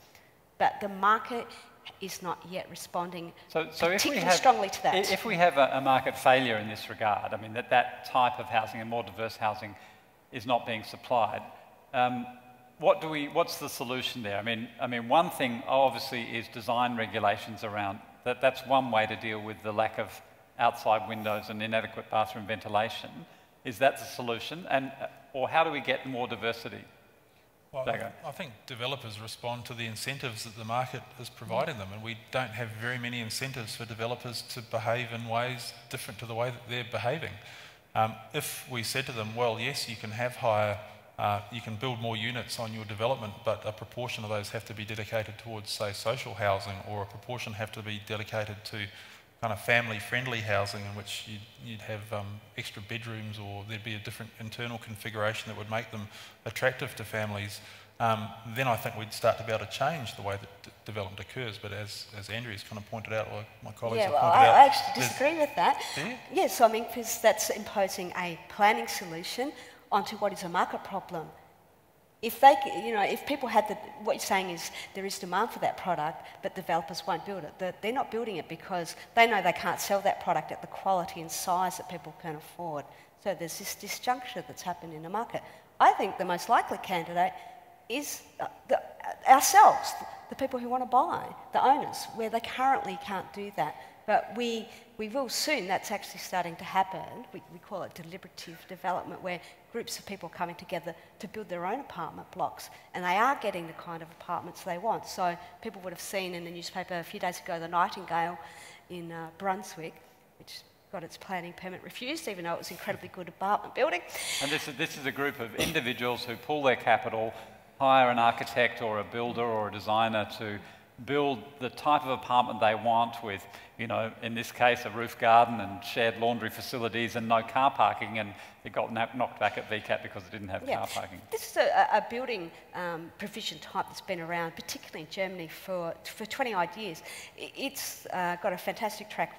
But the market is not yet responding particularly strongly to that.
If we have a market failure in this regard, I mean, that type of housing and more diverse housing is not being supplied, what's the solution there? I mean, one thing obviously is design regulations around that. That's one way to deal with the lack of outside windows and inadequate bathroom ventilation. Is that the solution? Or how do we get more diversity?
Well,
Jago.
I think developers respond to the incentives that the market is providing them, and we don't have very many incentives for developers to behave in ways different to the way that they're behaving. If we said to them, well, yes, you can have you can build more units on your development, but a proportion of those have to be dedicated towards, say, social housing, or a proportion have to be dedicated to kind of family-friendly housing in which you'd have extra bedrooms, or there'd be a different internal configuration that would make them attractive to families, then I think we'd start to be able to change the way that development occurs. But as Andrea's kind of pointed out, or my colleagues have pointed out...
I actually disagree with that. Yes, I mean, because that's imposing a planning solution onto what is a market problem. If people had what you're saying is there is demand for that product, but developers won't build it. They're not building it because they know they can't sell that product at the quality and size that people can afford. So there's this disjuncture that's happened in the market. I think the most likely candidate is ourselves, the people who want to buy, the owners, where they currently can't do that. But we will soon, that's actually starting to happen. We call it deliberative development, where groups of people are coming together to build their own apartment blocks, and they are getting the kind of apartments they want. So people would have seen in the newspaper a few days ago the Nightingale in Brunswick, which got its planning permit refused, even though it was an incredibly good apartment building.
And this is a group of individuals who pool their capital, hire an architect or a builder or a designer to build the type of apartment they want with, you know, in this case, a roof garden and shared laundry facilities and no car parking, and it got knocked back at VCAT because it didn't have car parking.
This is a building provision type that's been around, particularly in Germany, for 20-odd years. It's got a fantastic track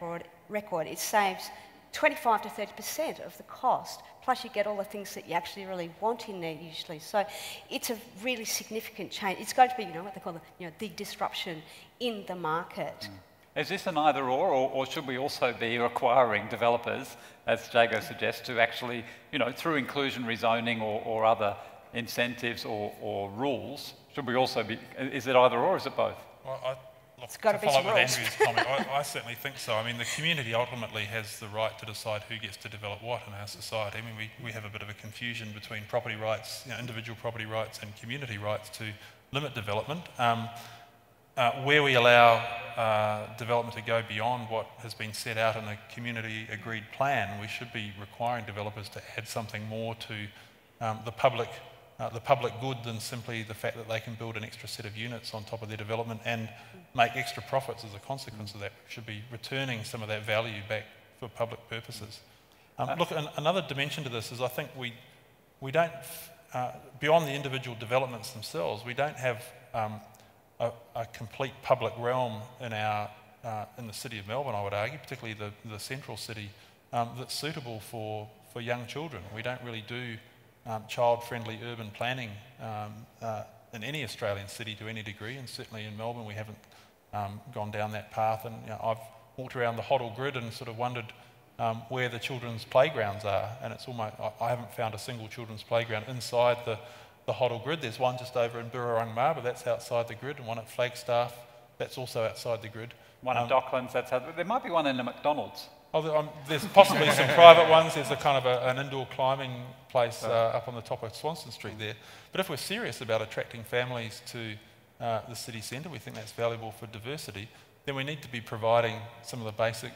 record. It saves 25 to 30% of the cost, plus you get all the things that you actually really want in there usually. So it's a really significant change. It's going to be, you know, what they call the disruption in the market.
Is this an either or should we also be requiring developers, as Jago suggests, to actually, you know, through inclusionary zoning or other incentives or rules, should we also be, is it either or is it both?
Well,
it's got to be some rules.
Andrew's comment, I certainly think so. I mean, the community ultimately has the right to decide who gets to develop what in our society. I mean, we have a bit of a confusion between property rights, you know, individual property rights and community rights to limit development. Where we allow development to go beyond what has been set out in a community agreed plan, we should be requiring developers to add something more to the public good than simply the fact that they can build an extra set of units on top of their development and make extra profits as a consequence of that. We should be returning some of that value back for public purposes. Look, another dimension to this is I think we don't, beyond the individual developments themselves, we don't have a complete public realm in the city of Melbourne, I would argue, particularly the central city, that's suitable for young children. We don't really do child-friendly urban planning in any Australian city to any degree, and certainly in Melbourne we haven't gone down that path. And you know, I've walked around the Hoddle grid and sort of wondered where the children's playgrounds are, and it's almost, I haven't found a single children's playground inside the Hoddle grid. There's one just over in Burrawang, but that's outside the grid, and one at Flagstaff, that's also outside the grid.
One at Docklands, that's out. There might be one in a McDonald's.
Oh, there's possibly some private ones. There's a kind of an indoor climbing place up on the top of Swanston Street there. But if we're serious about attracting families to the city centre, we think that's valuable for diversity, then we need to be providing some of the basic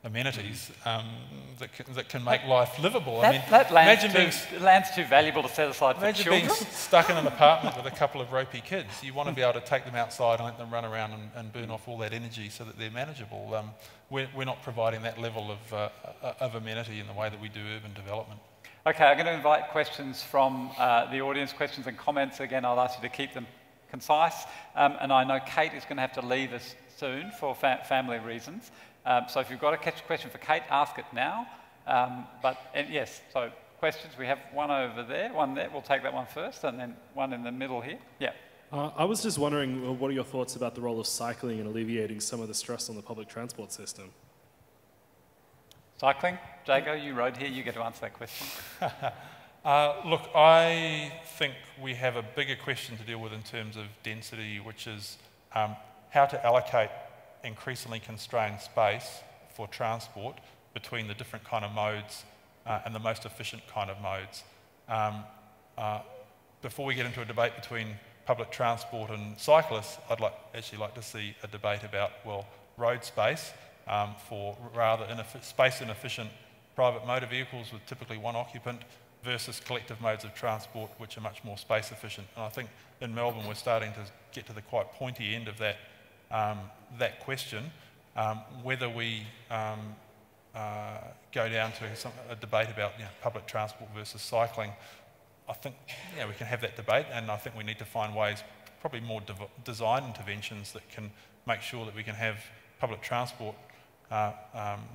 amenities that can make life livable.
That land's too valuable to set aside for children.
Imagine being stuck in an apartment with a couple of ropey kids. You want to be able to take them outside and let them run around and burn off all that energy so that they're manageable. We're not providing that level of amenity in the way that we do urban development.
Okay, I'm going to invite questions from the audience, questions and comments. Again, I'll ask you to keep them concise. And I know Kate is going to have to leave us soon for family reasons. So if you've got a question for Kate, ask it now. Yes, so questions. We have one over there, one there. We'll take that one first, and then one in the middle here. Yeah.
I was just wondering, what are your thoughts about the role of cycling in alleviating some of the stress on the public transport system?
Cycling? Jago, you rode here, you get to answer that question.
Look, I think we have a bigger question to deal with in terms of density, which is how to allocate increasingly constrained space for transport between the different kind of modes and the most efficient kind of modes. Before we get into a debate between public transport and cyclists, I'd actually like to see a debate about, well, road space for rather space-inefficient private motor vehicles with typically one occupant versus collective modes of transport which are much more space-efficient. And I think in Melbourne we're starting to get to the quite pointy end of that question, whether we go down to a debate about public transport versus cycling. I think we can have that debate, and I think we need to find ways, probably more design interventions that can make sure that we can have public transport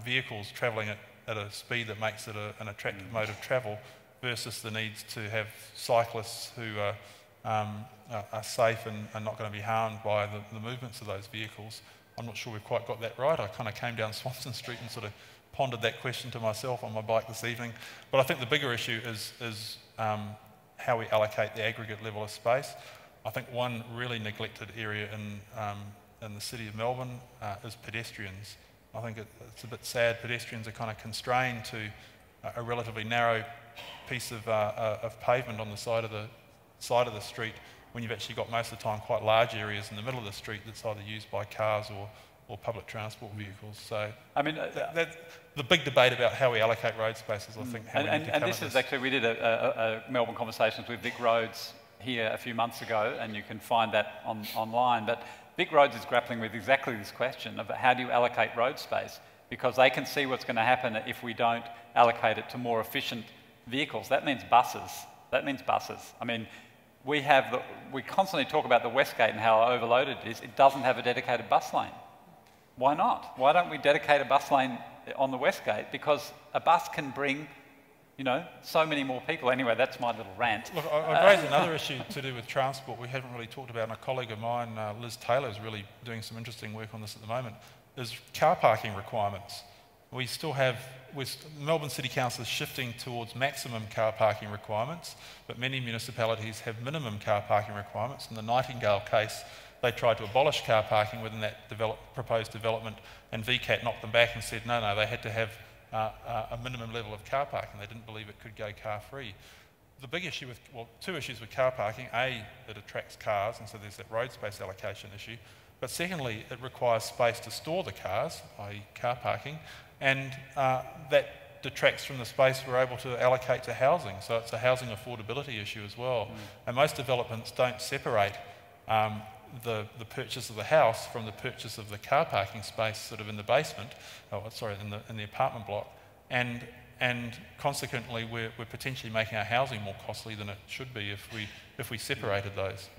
vehicles travelling at a speed that makes it an attractive mode of travel versus the needs to have cyclists who are safe and are not going to be harmed by the movements of those vehicles. I'm not sure we've quite got that right. I kind of came down Swanston Street and sort of pondered that question to myself on my bike this evening. But I think the bigger issue is how we allocate the aggregate level of space. I think one really neglected area in the city of Melbourne is pedestrians. I think it's a bit sad pedestrians are kind of constrained to a relatively narrow piece of pavement on the side of the street, when you've actually got most of the time quite large areas in the middle of the street that's either used by cars or public transport vehicles. So, I mean, that's the big debate about how we allocate road spaces, I think.
And this is actually, we did a Melbourne Conversations with Vic Roads here a few months ago, and you can find that online. But Vic Roads is grappling with exactly this question of how do you allocate road space, because they can see what's going to happen if we don't allocate it to more efficient vehicles. That means buses. I mean, we constantly talk about the Westgate and how overloaded it is. It doesn't have a dedicated bus lane. Why not? Why don't we dedicate a bus lane on the Westgate? Because a bus can bring, you know, so many more people. Anyway, that's my little rant.
Look, I'd raise another issue to do with transport we haven't really talked about, and a colleague of mine, Liz Taylor, is really doing some interesting work on this at the moment, is car parking requirements. We still have, Melbourne City Council is shifting towards maximum car parking requirements, but many municipalities have minimum car parking requirements. In the Nightingale case, they tried to abolish car parking within that proposed development, and VCAT knocked them back and said no, they had to have a minimum level of car parking. They didn't believe it could go car-free. The big issue with, well, two issues with car parking. A, it attracts cars, and so there's that road space allocation issue. But secondly, it requires space to store the cars, i.e. car parking, and that detracts from the space we're able to allocate to housing. So it's a housing affordability issue as well. And most developments don't separate the purchase of the house from the purchase of the car parking space sort of in the basement, in the apartment block, and consequently we're potentially making our housing more costly than it should be if we separated those.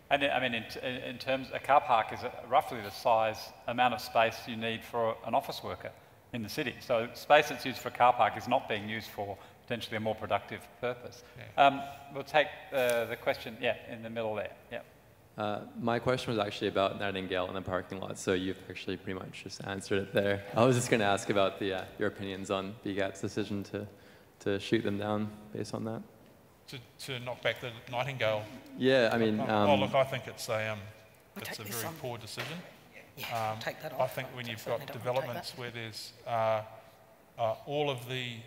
And I mean, in terms, a car park is roughly the amount of space you need for an office worker in the city. So space that's used for a car park is not being used for potentially a more productive purpose. Yeah. We'll take the question, in the middle there. Yeah.
My question was actually about Nightingale and the parking lot, so you've actually pretty much just answered it there. I was just going to ask about your opinions on BGAT's decision to shoot them down based on that.
To knock back the Nightingale?
Yeah, I mean...
look, I think it's a very poor decision.
Yeah, take that off.
I think when you've got developments where there's all of the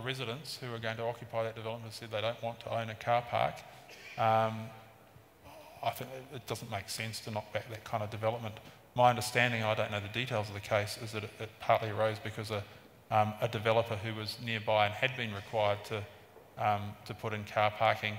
residents who are going to occupy that development said they don't want to own a car park, I think it doesn't make sense to knock back that kind of development. My understanding, I don't know the details of the case, is that it partly arose because a developer who was nearby and had been required to put in car parking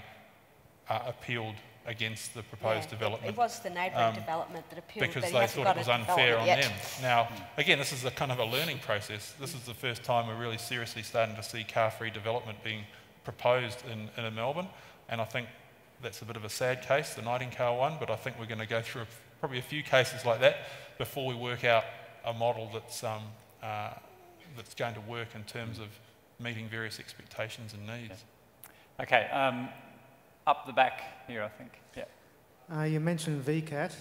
appealed against the proposed development.
It was the neighbouring development that appealed,
because they thought it was unfair on them. Now, again, this is a kind of a learning process. This is the first time we're really seriously starting to see car-free development being proposed in Melbourne, and I think that's a bit of a sad case, the Nightingale one, but I think we're going to go through probably a few cases like that before we work out a model that's going to work in terms of meeting various expectations and needs.
Yeah. Okay, up the back here, I think. Yeah.
You mentioned VCAT.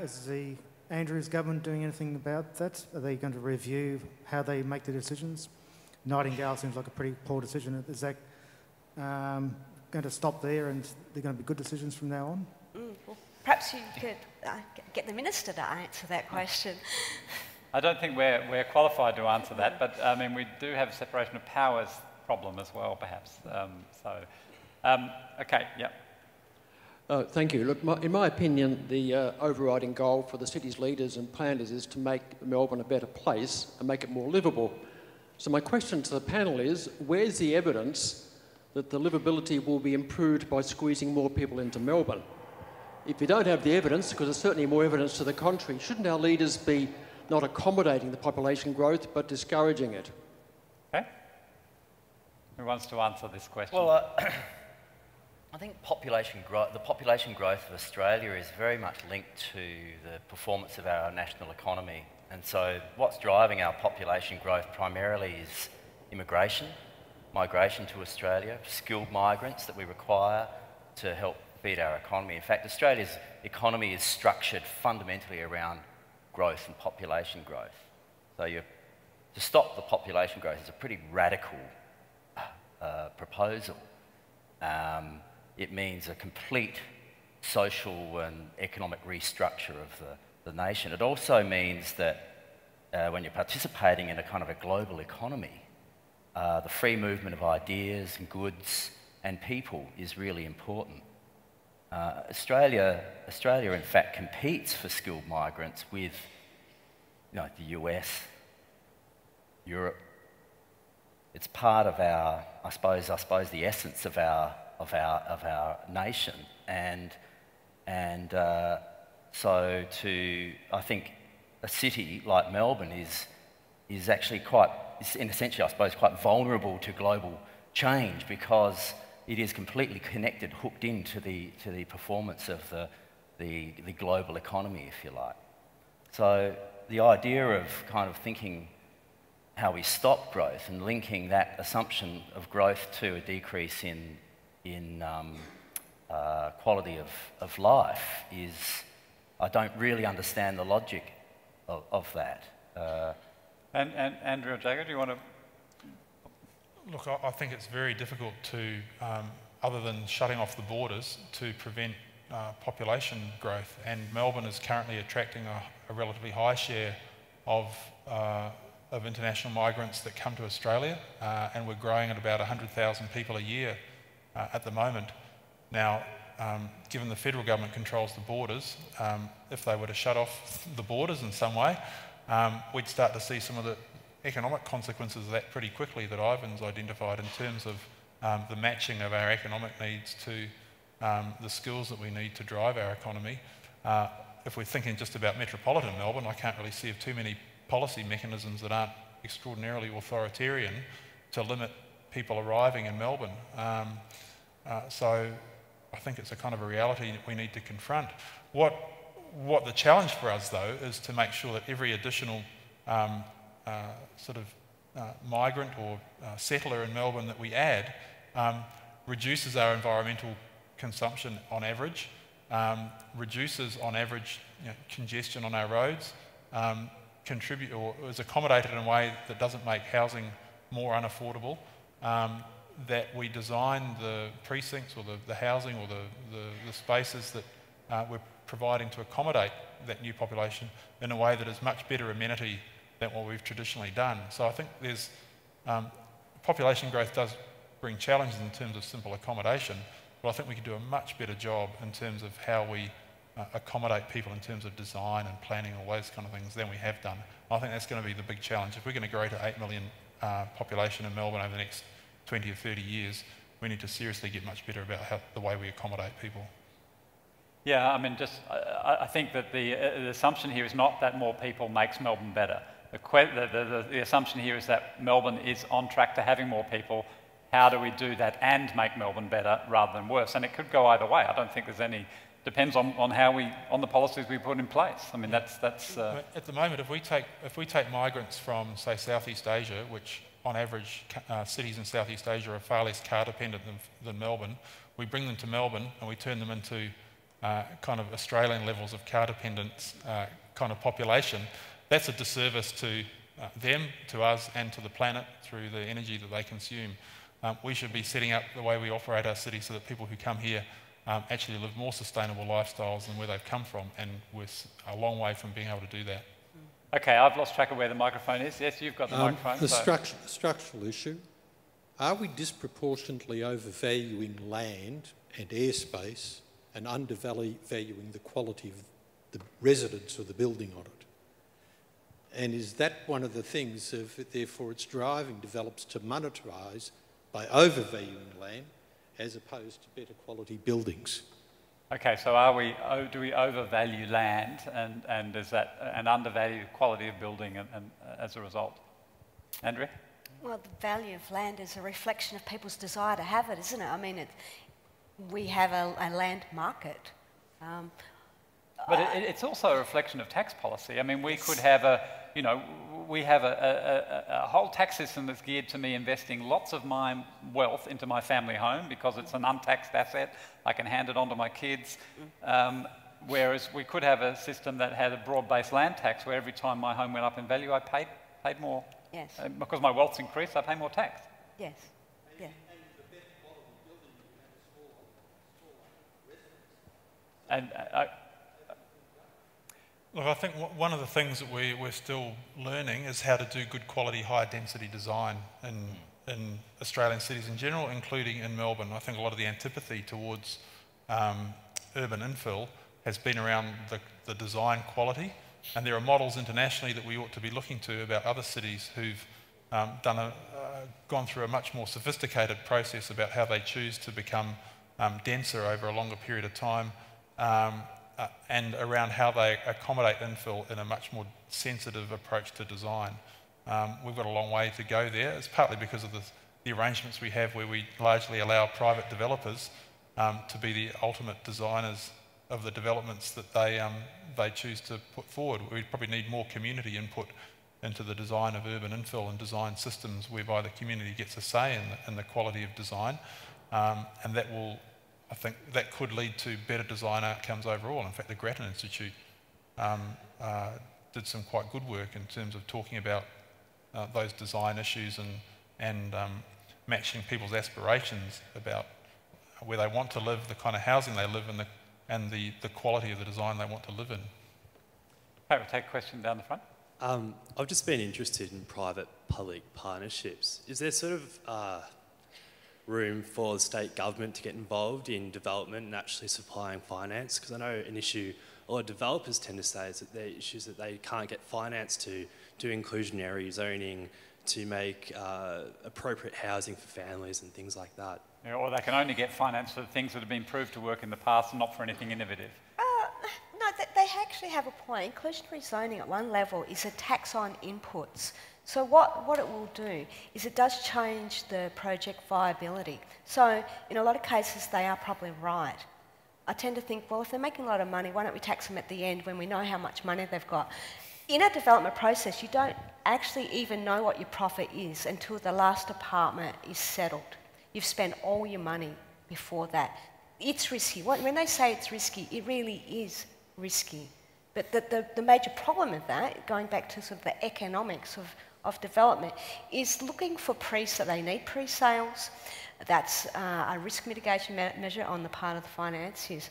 Is the Andrews government doing anything about that? Are they going to review how they make the decisions? Nightingale seems like a pretty poor decision. Is that going to stop there and they're going to be good decisions from now on?
Well, perhaps you could get the Minister to answer that question.
I don't think we're qualified to answer that, but I mean, we do have a separation of powers problem as well, perhaps. Okay, yeah.
Thank you. Look, in my opinion, the overriding goal for the city's leaders and planners is to make Melbourne a better place and make it more livable. So my question to the panel is, where's the evidence that the livability will be improved by squeezing more people into Melbourne? If you don't have the evidence, because there's certainly more evidence to the contrary, shouldn't our leaders be not accommodating the population growth, but discouraging it?
Okay. Who wants to answer this question?
Well, I think the population growth of Australia is very much linked to the performance of our national economy. And so what's driving our population growth primarily is immigration, migration to Australia, skilled migrants that we require to help feed our economy. In fact, Australia's economy is structured fundamentally around growth and population growth. So to stop the population growth is a pretty radical proposal. It means a complete social and economic restructure the nation. It also means that when you're participating in a kind of a global economy, the free movement of ideas and goods and people is really important. Australia in fact competes for skilled migrants with the US, Europe. It's part of our, I suppose the essence of our nation, and so I think a city like Melbourne is actually essentially, I suppose, quite vulnerable to global change because it is completely connected, hooked into the performance of the global economy, if you like. So the idea of kind of thinking how we stop growth and linking that assumption of growth to a decrease in quality of life is, I don't really understand the logic of that.
And Andrew or Jago, do you want to?
Look, I think it's very difficult to, other than shutting off the borders, to prevent population growth. And Melbourne is currently attracting a relatively high share of international migrants that come to Australia, and we're growing at about 100,000 people a year at the moment. Now, given the federal government controls the borders, if they were to shut off the borders in some way, we'd start to see some of the economic consequences of that pretty quickly that Ivan's identified in terms of the matching of our economic needs to the skills that we need to drive our economy. If we're thinking just about metropolitan Melbourne, I can't really see of too many policy mechanisms that aren't extraordinarily authoritarian to limit people arriving in Melbourne. So I think it's a kind of a reality that we need to confront. What the challenge for us, though, is to make sure that every additional migrant or settler in Melbourne that we add reduces our environmental consumption on average, reduces on average congestion on our roads, contribute or is accommodated in a way that doesn't make housing more unaffordable, that we design the precincts or the housing or the spaces that we're providing to accommodate that new population in a way that is much better amenity than what we've traditionally done. So I think there's population growth does bring challenges in terms of simple accommodation, but I think we can do a much better job in terms of how we accommodate people in terms of design and planning, all those kind of things, than we have done. I think that's going to be the big challenge. If we're going to grow to 8 million population in Melbourne over the next 20 or 30 years, we need to seriously get much better about the way we accommodate people.
Yeah, I mean, I think that the assumption here is not that more people makes Melbourne better. The assumption here is that Melbourne is on track to having more people. How do we do that and make Melbourne better rather than worse? And it could go either way. I don't think there's any. Depends on the policies we put in place. I mean, that's.
At the moment, if we take migrants from, say, Southeast Asia, which on average cities in Southeast Asia are far less car dependent than Melbourne, we bring them to Melbourne and we turn them into kind of Australian levels of car dependence kind of population. That's a disservice to them, to us, and to the planet through the energy that they consume. We should be setting up the way we operate our city so that people who come here actually live more sustainable lifestyles than where they've come from, and we're a long way from being able to do that.
Okay, I've lost track of where the microphone is. Yes, you've got the microphone.
The structural issue. Are we disproportionately overvaluing land and airspace and undervaluing the quality of the residents or the building on it? And is that one of the things, therefore its driving develops to monetise by overvaluing land as opposed to better quality buildings?
Okay, so do we overvalue land and is that an undervalued quality of building and as a result? Andrea?
Well, the value of land is a reflection of people's desire to have it, isn't it? I mean, we have a land market.
But it's also a reflection of tax policy. I mean, we could have a whole tax system that's geared to me investing lots of my wealth into my family home because it's an untaxed asset. I can hand it on to my kids. Whereas we could have a system that had a broad-based land tax where every time my home went up in value, I paid more.
Yes.
Because my wealth's increased, I pay more tax.
Yes. Yeah.
Look, I think one of the things that we're still learning is how to do good quality, high density design in Australian cities in general, including in Melbourne. I think a lot of the antipathy towards urban infill has been around the design quality, and there are models internationally that we ought to be looking to about other cities who've gone through a much more sophisticated process about how they choose to become denser over a longer period of time, and around how they accommodate infill in a much more sensitive approach to design. We've got a long way to go there. It's partly because of the arrangements we have where we largely allow private developers to be the ultimate designers of the developments that they choose to put forward. We probably need more community input into the design of urban infill and design systems whereby the community gets a say in the quality of design, and that will, I think, that could lead to better design outcomes overall. In fact, the Grattan Institute did some quite good work in terms of talking about those design issues and matching people's aspirations about where they want to live, the kind of housing they live in, and the quality of the design they want to live in.
Okay, we'll take a question down the front.
I've just been interested in private-public partnerships. Is there sort of room for the state government to get involved in development and actually supplying finance? Because I know an issue a lot of developers tend to say is that there are issues that they can't get finance to do inclusionary zoning, to make appropriate housing for families and things like that.
Yeah, or they can only get finance for things that have been proved to work in the past and not for anything innovative.
No, they actually have a point. Inclusionary zoning at one level is a tax on inputs. So what it will do is it does change the project viability. So in a lot of cases they are probably right. I tend to think, well, if they're making a lot of money, why don't we tax them at the end when we know how much money they've got? In a development process, you don't actually even know what your profit is until the last apartment is settled. You've spent all your money before that. It's risky. When they say it's risky, it really is risky. But the major problem with that, going back to sort of the economics of development, is looking for they need pre-sales. That's a risk mitigation measure on the part of the financiers.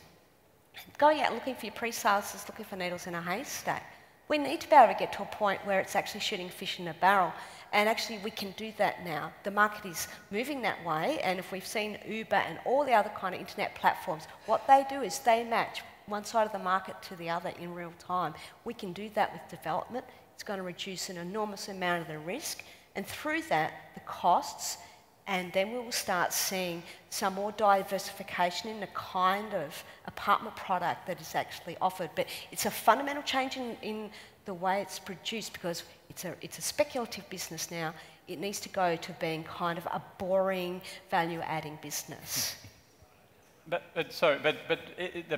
Going out looking for your pre-sales is looking for needles in a haystack. We need to be able to get to a point where it's actually shooting fish in a barrel, and actually we can do that now. The market is moving that way, and if we've seen Uber and all the other kind of internet platforms, what they do is they match one side of the market to the other in real time. We can do that with development. It's going to reduce an enormous amount of the risk, and through that, the costs, and then we will start seeing some more diversification in the kind of apartment product that is actually offered. But it's a fundamental change in the way it's produced, because it's a speculative business now. It needs to go to being kind of a boring, value-adding business.
I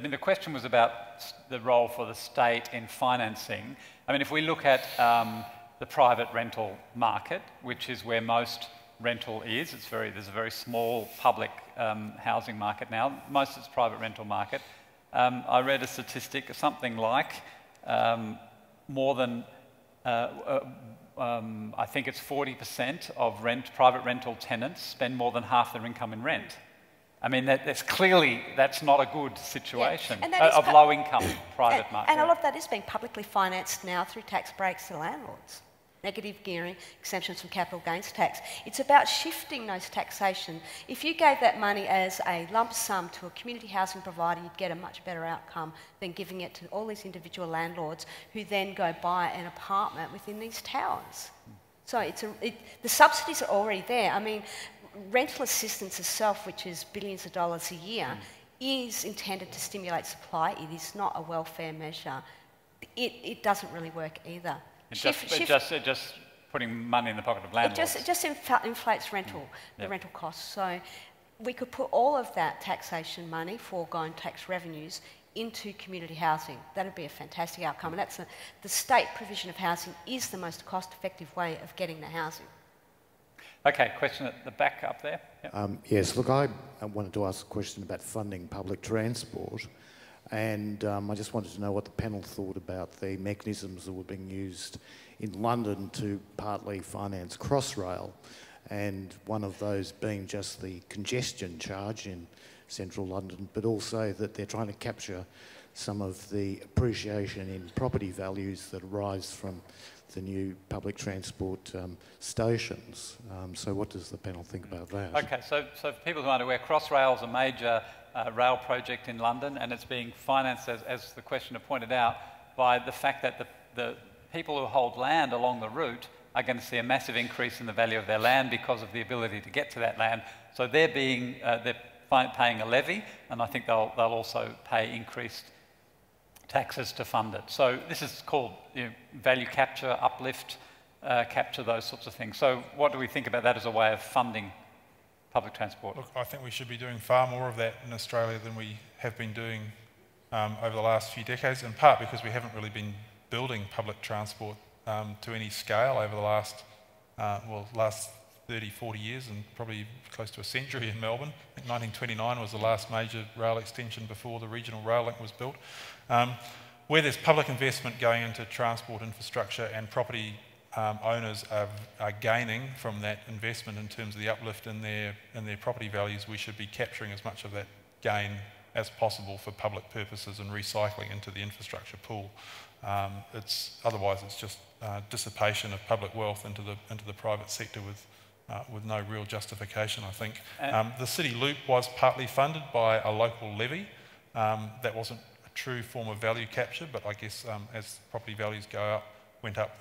mean, the question was about the role for the state in financing. I mean, if we look at the private rental market, which is where most rental is, there's a very small public housing market now. Most of it's private rental market. I read a statistic, something like more than, I think it's 40% of private rental tenants spend more than half their income in rent. I mean, that's not a good situation of low-income private market.
And a lot of that is being publicly financed now through tax breaks to landlords. Negative gearing, exemptions from capital gains tax. It's about shifting those taxation. If you gave that money as a lump sum to a community housing provider, you'd get a much better outcome than giving it to all these individual landlords who then go buy an apartment within these towers. So the subsidies are already there. I mean, rental assistance itself, which is billions of dollars a year, is intended to stimulate supply. It is not a welfare measure. It doesn't really work either.
Just putting money in the pocket of landlords.
It just inflates the rental costs. So we could put all of that taxation money, foregone tax revenues, into community housing. That would be a fantastic outcome. And that's the state provision of housing is the most cost-effective way of getting the housing.
Okay, question at the back up there. Yep.
Yes, look, I wanted to ask a question about funding public transport. And I just wanted to know what the panel thought about the mechanisms that were being used in London to partly finance Crossrail, and one of those being just the congestion charge in central London, but also that they're trying to capture some of the appreciation in property values that arise from the new public transport stations. So what does the panel think about that?
Okay, so for people who aren't aware, Crossrail's a major rail project in London, and it's being financed, as the questioner pointed out, by the fact that the people who hold land along the route are going to see a massive increase in the value of their land because of the ability to get to that land. So they're paying a levy, and I think they'll also pay increased taxes to fund it. So this is called value capture, uplift capture, those sorts of things. So what do we think about that as a way of funding public transport?
Look, I think we should be doing far more of that in Australia than we have been doing over the last few decades, in part because we haven't really been building public transport to any scale over the last 30, 40 years, and probably close to a century in Melbourne. I think 1929 was the last major rail extension before the regional rail link was built. Where there's public investment going into transport infrastructure and property owners are gaining from that investment in terms of the uplift in their property values, we should be capturing as much of that gain as possible for public purposes and recycling into the infrastructure pool. Otherwise it's just dissipation of public wealth into the private sector with no real justification, I think. The city loop was partly funded by a local levy. That wasn't a true form of value capture, but I guess as property values went up,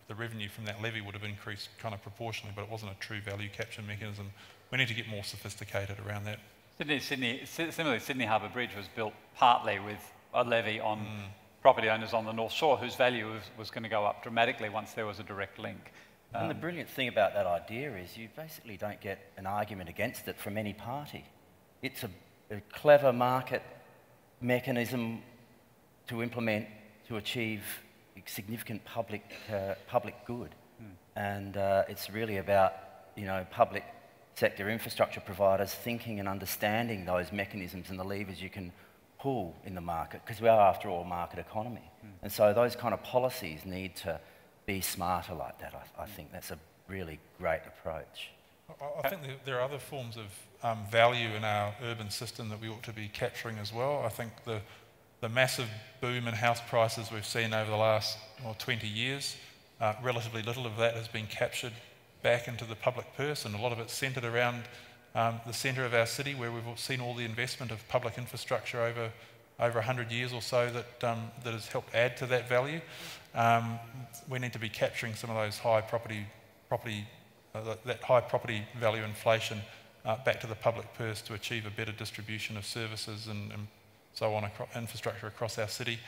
the revenue from that levy would have increased kind of proportionally, but it wasn't a true value capture mechanism. We need to get more sophisticated around that.
Similarly, Sydney Harbour Bridge was built partly with a levy on property owners on the North Shore, whose value was going to go up dramatically once there was a direct link.
And the brilliant thing about that idea is you basically don't get an argument against it from any party. It's a clever market mechanism to implement to achieve significant public good. And it's really about public sector infrastructure providers thinking and understanding those mechanisms and the levers you can pull in the market, because we are, after all, a market economy. And so those kind of policies need to be smarter like that. I think that's a really great approach.
I think there are other forms of value in our urban system that we ought to be capturing as well. I think the massive boom in house prices we've seen over the last 20 years, relatively little of that has been captured back into the public purse, and a lot of it's centred around the centre of our city, where we've seen all the investment of public infrastructure over 100 years or so that has helped add to that value. We need to be capturing some of those that high property value inflation back to the public purse to achieve a better distribution of services and so on, infrastructure across our city.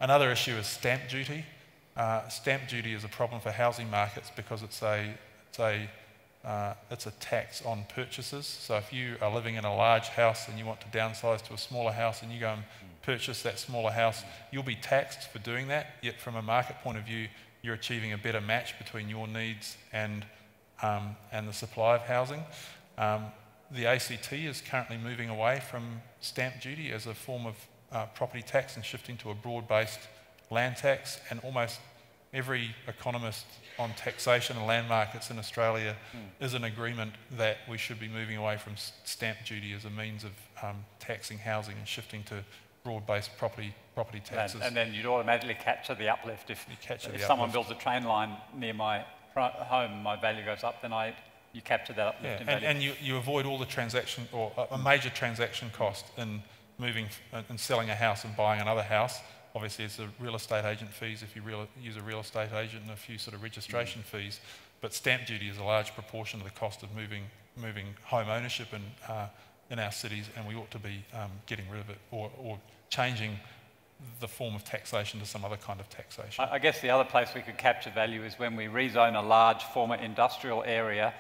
Another issue is stamp duty. Stamp duty is a problem for housing markets because it's a tax on purchases. So if you are living in a large house and you want to downsize to a smaller house and you go and purchase that smaller house, you'll be taxed for doing that. Yet from a market point of view, you're achieving a better match between your needs and the supply of housing. The ACT is currently moving away from stamp duty as a form of property tax and shifting to a broad-based land tax, and almost every economist on taxation and land markets in Australia is in agreement that we should be moving away from stamp duty as a means of taxing housing and shifting to broad-based property taxes.
And then you'd automatically capture the uplift. If someone builds a train line near my home, my value goes up, then you capture that uplift in value.
And you avoid all the transaction, or a major transaction cost in moving and selling a house and buying another house. Obviously, it's the real estate agent fees if you use a real estate agent, and a few sort of registration fees. But stamp duty is a large proportion of the cost of moving home ownership in our cities, and we ought to be getting rid of it or changing the form of taxation to some other kind of taxation.
I guess the other place we could capture value is when we rezone a large former industrial area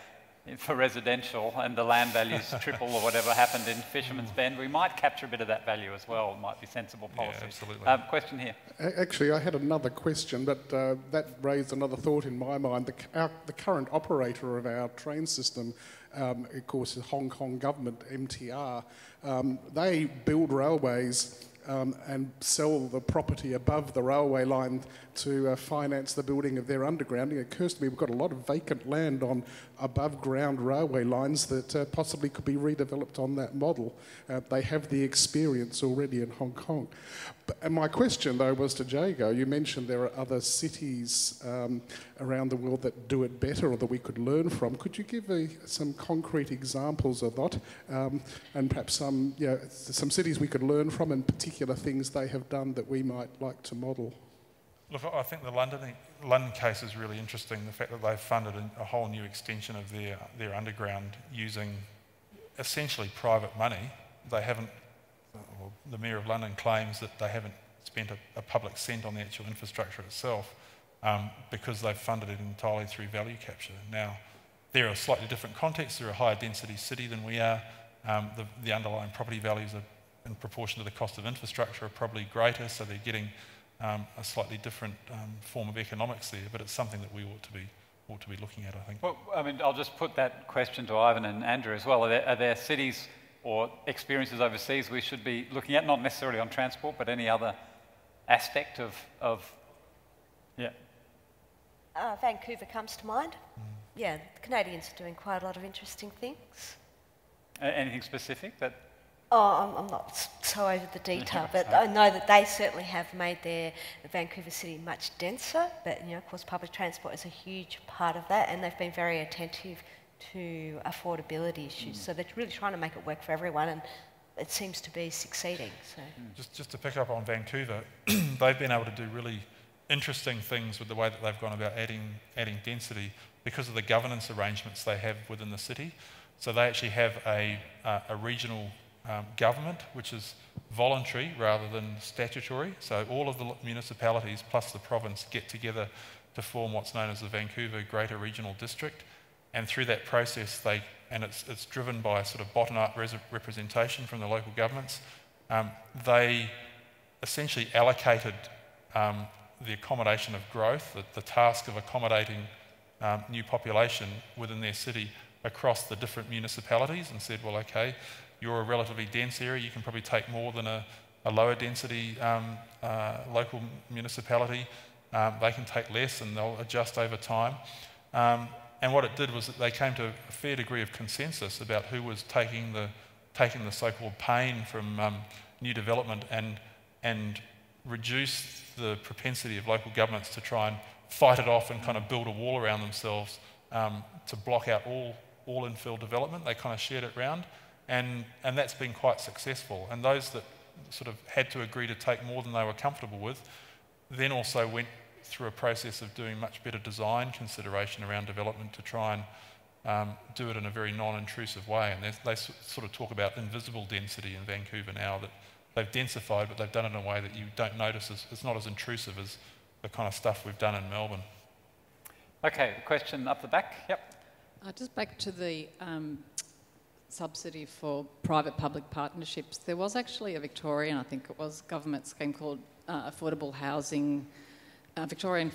for residential and the land values triple or whatever happened in Fisherman's Bend. We might capture a bit of that value as well. It might be sensible policy.
Yeah, absolutely.
Question here.
Actually, I had another question, but that raised another thought in my mind. The current operator of our train system, of course, is Hong Kong government, MTR. They build railways and sell the property above the railway line to finance the building of their underground. It occurs to me we've got a lot of vacant land on above ground railway lines that possibly could be redeveloped on that model. They have the experience already in Hong Kong. And my question though was to Jago. You mentioned there are other cities around the world that do it better or that we could learn from. Could you give some concrete examples of that, and perhaps some cities we could learn from and particular things they have done that we might like to model?
Look, I think the London case is really interesting, the fact that they've funded a whole new extension of their underground using essentially private money. They haven't, well, the Mayor of London claims that they haven't spent a public cent on the actual infrastructure itself because they've funded it entirely through value capture. Now, they're a slightly different context. They're a higher density city than we are. The underlying property values are, in proportion to the cost of infrastructure, are probably greater, so they're getting a slightly different form of economics there, but it's something that we ought to be looking at, I think.
Well, I mean, I'll just put that question to Ivan and Andrew as well. Are there cities or experiences overseas we should be looking at, not necessarily on transport, but any other aspect of yeah?
Vancouver comes to mind. Yeah, the Canadians are doing quite a lot of interesting things.
Anything specific that?
Oh, I'm not so over the detail, but I know that they certainly have made their Vancouver city much denser, but of course public transport is a huge part of that, and they've been very attentive to affordability issues. So they're really trying to make it work for everyone, and it seems to be succeeding. So
just to pick up on Vancouver, they've been able to do really interesting things with the way that they've gone about adding density because of the governance arrangements they have within the city. So they actually have a regional government, which is voluntary rather than statutory. So all of the municipalities plus the province get together to form what's known as the Vancouver Greater Regional District. And through that process, it's driven by sort of bottom-up representation from the local governments. They essentially allocated the accommodation of growth, the task of accommodating new population within their city across the different municipalities, and said, well, okay, you're a relatively dense area, you can probably take more than a lower density local municipality. They can take less and they'll adjust over time. And what it did was that they came to a fair degree of consensus about who was taking the so-called pain from new development and reduce the propensity of local governments to try and fight it off and kind of build a wall around themselves to block out all infill development. They kind of shared it round. And that's been quite successful. And those that sort of had to agree to take more than they were comfortable with then also went through a process of doing much better design consideration around development to try and do it in a very non-intrusive way. And they sort of talk about invisible density in Vancouver now, that they've densified, but they've done it in a way that you don't notice. It's not as intrusive as the kind of stuff we've done in Melbourne.
Okay, question up the back. Yep.
Just back to the subsidy for private-public partnerships. There was actually a Victorian, I think it was, government scheme called Affordable Housing, Victorian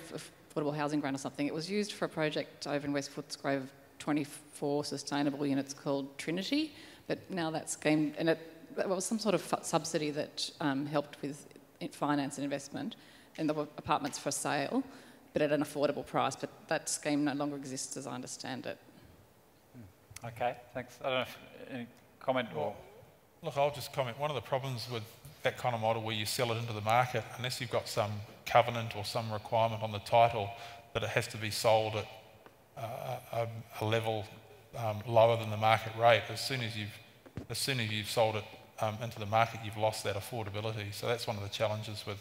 Affordable Housing Grant or something. It was used for a project over in West Footscray of 24 sustainable units called Trinity, but now that scheme, and it was some sort of subsidy that helped with finance and investment, and there were apartments for sale, but at an affordable price, but that scheme no longer exists as I understand it.
Okay, thanks. I don't know if any comment or...
Look, I'll just comment. One of the problems with that kind of model where you sell it into the market, unless you've got some covenant or some requirement on the title that it has to be sold at a level lower than the market rate, as soon as you've sold it into the market, you've lost that affordability. So that's one of the challenges with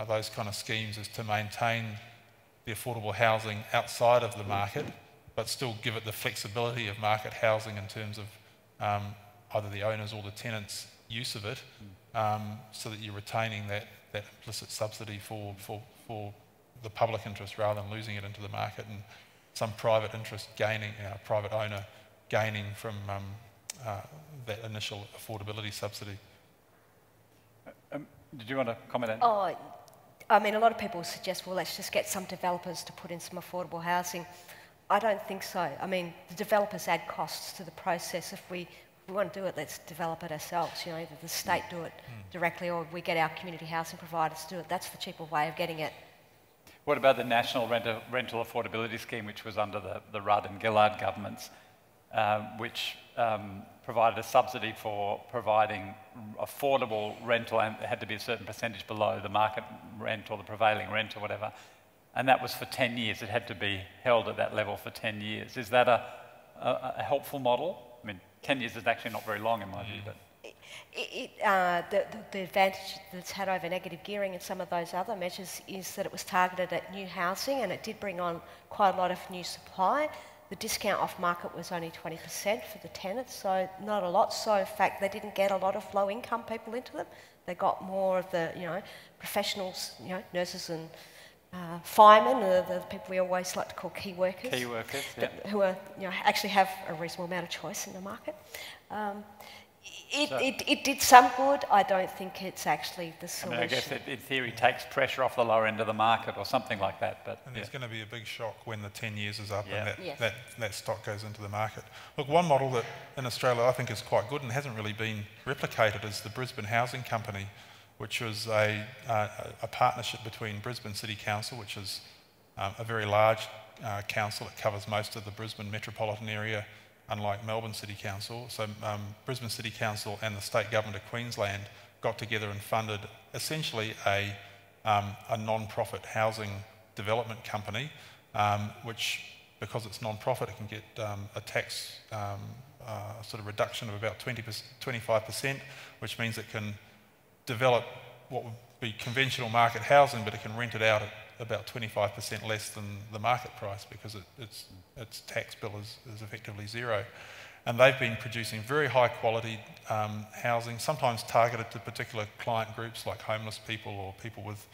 those kind of schemes, is to maintain the affordable housing outside of the market, but still give it the flexibility of market housing in terms of either the owners or the tenants' use of it, so that you're retaining that implicit subsidy for the public interest rather than losing it into the market and some private interest gaining, private owner gaining from that initial affordability subsidy.
Did you want to comment on?
Oh, I mean, a lot of people suggest, well, let's just get some developers to put in some affordable housing. I don't think so. I mean, the developers add costs to the process. If we we want to do it, let's develop it ourselves. You know, either the state do it directly or we get our community housing providers to do it. That's the cheaper way of getting it.
What about the National Rental Affordability Scheme, which was under the Rudd and Gillard governments, which provided a subsidy for providing affordable rental, and it had to be a certain percentage below the market rent or the prevailing rent or whatever, and that was for 10 years. It had to be held at that level for 10 years. Is that a helpful model? I mean, 10 years is actually not very long in my view, but...
The advantage that it's had over negative gearing and some of those other measures is that it was targeted at new housing, and it did bring on quite a lot of new supply. The discount off market was only 20% for the tenants, so not a lot. So in fact, they didn't get a lot of low income people into them. They got more of the, you know, professionals, you know, nurses and firemen, the people we always like to call key workers.
Key workers, yeah.
Who are, you know, actually have a reasonable amount of choice in the market. It did some good. I don't think it's actually the solution.
I mean, I guess it, in theory, takes pressure off the lower end of the market or something like that. But
and there's going to be a big shock when the 10 years is up
yeah.
and that stock goes into the market. Look, one model that in Australia I think is quite good and hasn't really been replicated is the Brisbane Housing Company, which was a partnership between Brisbane City Council, which is a very large council that covers most of the Brisbane metropolitan area, unlike Melbourne City Council. So Brisbane City Council and the state government of Queensland got together and funded essentially a non-profit housing development company, which, because it's non-profit, it can get a tax sort of reduction of about 25%, which means it can develop what would be conventional market housing, but it can rent it out at about 25% less than the market price because its tax bill is effectively zero. And they've been producing very high quality housing, sometimes targeted to particular client groups like homeless people or people with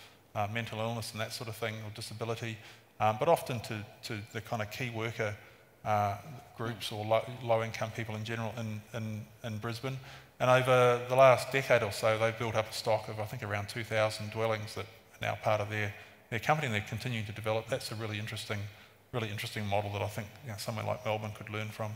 mental illness and that sort of thing, or disability, but often to the kind of key worker groups or low income people in general in Brisbane. And over the last decade or so, they've built up a stock of, I think, around 2,000 dwellings that are now part of their company, and they're continuing to develop. That's a really interesting model that I think, you know, somewhere like Melbourne could learn from.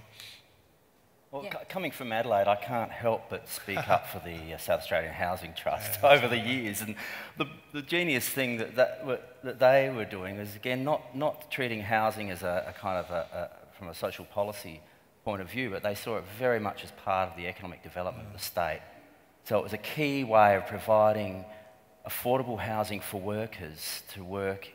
Well, coming from Adelaide, I can't help but speak up for the South Australian Housing Trust over the years. And the genius thing that they were doing is, again, not treating housing as a kind of from a social policy point of view, but they saw it very much as part of the economic development of the state. So it was a key way of providing affordable housing for workers to work,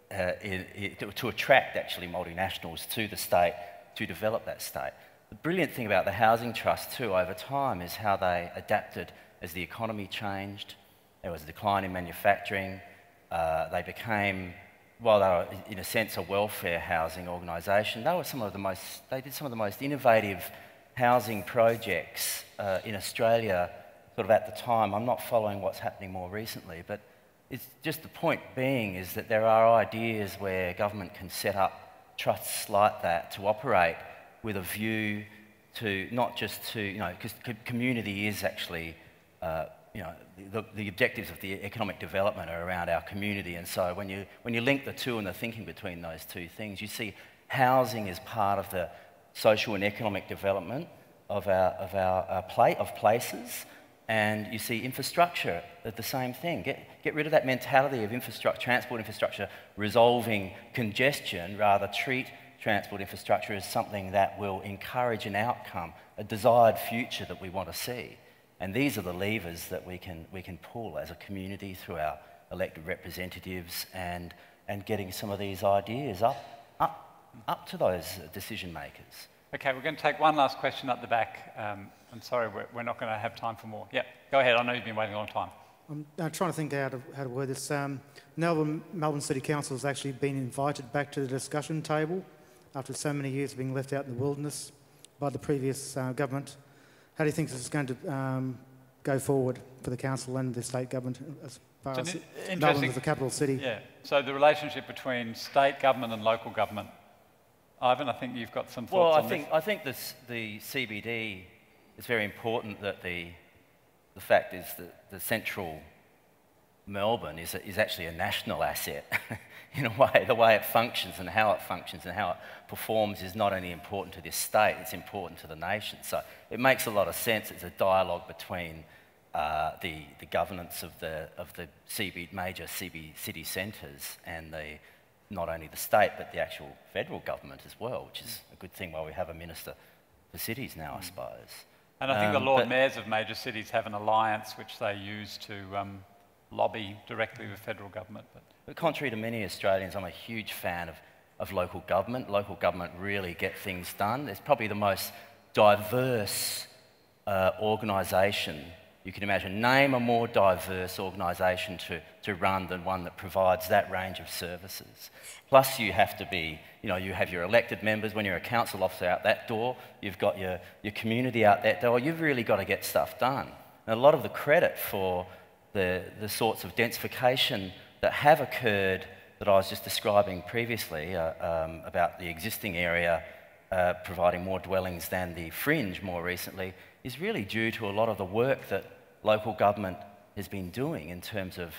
to attract actually multinationals to the state, to develop that state. The brilliant thing about the Housing Trust too over time is how they adapted as the economy changed. There was a decline in manufacturing. They became, while they were in a sense a welfare housing organisation, they did some of the most innovative housing projects in Australia sort of at the time. I'm not following what's happening more recently, but it's just the point being is that there are ideas where government can set up trusts like that to operate with a view to not just to, you know, because community is actually, you know, the objectives of the economic development are around our community, and so when you link the two and the thinking between those two things, you see housing is part of the social and economic development of places. And you see infrastructure at the same thing. Get rid of that mentality of infrastructure, transport infrastructure resolving congestion, rather treat transport infrastructure as something that will encourage an outcome, a desired future that we want to see. And these are the levers that we can pull as a community through our elected representatives and getting some of these ideas up to those decision makers.
Okay, we're going to take one last question up the back. I'm sorry, we're not going to have time for more. Yeah, go ahead. I know you've been waiting a long time.
I'm trying to think how to word this. Melbourne City Council has actually been invited back to the discussion table after so many years being left out in the wilderness by the previous government. How do you think this is going to go forward for the council and the state government as far as Melbourne as the capital city?
Yeah, so the relationship between state government and local government. Ivan, I think you've got some thoughts on this.
I think the CBD, it's very important that the fact is that the central Melbourne is actually a national asset in a way. The way it functions and how it performs is not only important to this state, it's important to the nation. So it makes a lot of sense. It's a dialogue between the governance of the major city centres and not only the state but the actual federal government as well, which is a good thing while we have a minister for cities now, I suppose.
And I think the Lord Mayors of major cities have an alliance which they use to lobby directly with federal government.
But contrary to many Australians, I'm a huge fan of local government. Local government really get things done. It's probably the most diverse organisation you can imagine. Name a more diverse organisation to run than one that provides that range of services. Plus you have to be, you have your elected members. When you're a council officer out that door, you've got your community out that door. You've really got to get stuff done. And a lot of the credit for the sorts of densification that have occurred that I was just describing previously about the existing area providing more dwellings than the fringe more recently is really due to a lot of the work that local government has been doing in terms of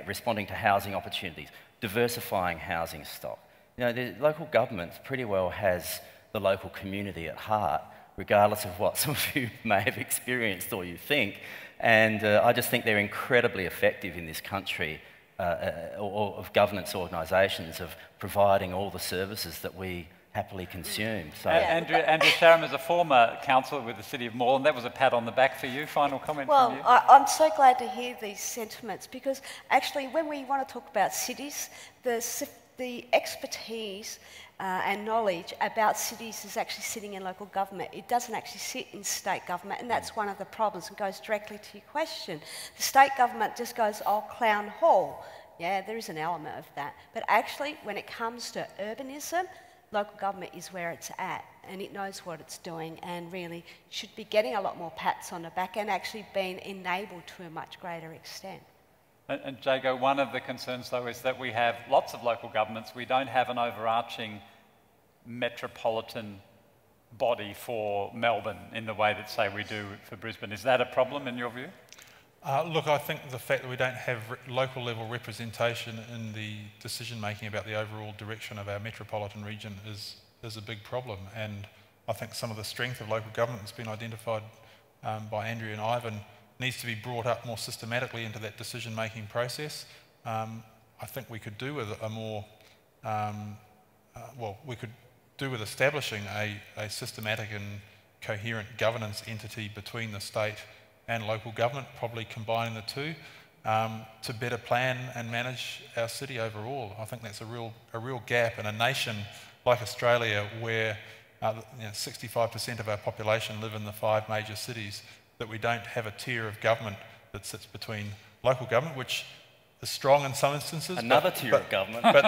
responding to housing opportunities, diversifying housing stock. The local government pretty well has the local community at heart, regardless of what some of you may have experienced or you think. And I just think they're incredibly effective in this country of governance organisations of providing all the services that we happily consume. So.
Andrew Sharam is a former councillor with the City of Moreland. That was a pat on the back for you. Final comment from you?
Well, I'm so glad to hear these sentiments because actually when we want to talk about cities, the expertise and knowledge about cities is actually sitting in local government. It doesn't actually sit in state government, and that's one of the problems. It goes directly to your question. The state government just goes, oh, Clown Hall. Yeah, there is an element of that. But actually, when it comes to urbanism, local government is where it's at, and it knows what it's doing and really should be getting a lot more pats on the back and actually being enabled to a much greater extent.
And Jago, one of the concerns though is that we have lots of local governments. We don't have an overarching metropolitan body for Melbourne in the way that, say, we do for Brisbane. Is that a problem in your view?
Look, I think the fact that we don't have local level representation in the decision making about the overall direction of our metropolitan region is a big problem, and I think some of the strength of local government that's been identified by Andrew and Ivan needs to be brought up more systematically into that decision making process. I think we could do with a more, we could do with establishing a systematic and coherent governance entity between the state and local government, probably combining the two, to better plan and manage our city overall. I think that's a real gap in a nation like Australia where 65% of our population live in the 5 major cities, that we don't have a tier of government that sits between local government, which is strong in some instances.
Another tier of government.
But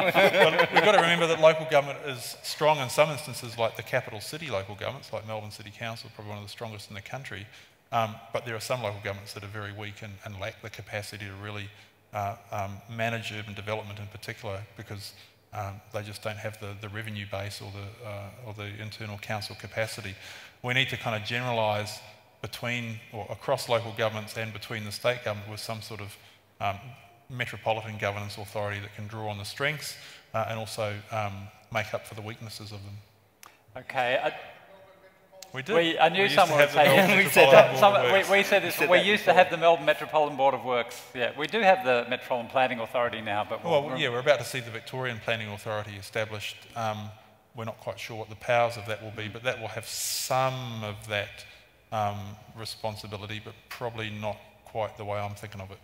we've got to remember that local government is strong in some instances, like the capital city local governments, like Melbourne City Council, probably one of the strongest in the country. But there are some local governments that are very weak and lack the capacity to really manage urban development in particular, because they just don't have the revenue base or the internal council capacity. We need to kind of generalise between or across local governments and between the state government with some sort of metropolitan governance authority that can draw on the strengths and also make up for the weaknesses of them.
Okay.
We do.
I knew someone would say we said that. We said this. We used to have the Melbourne Metropolitan Board of Works. Yeah, we do have the Metropolitan Planning Authority now, but
we're about to see the Victorian Planning Authority established. We're not quite sure what the powers of that will be, but that will have some of that responsibility, but probably not quite the way I'm thinking of it.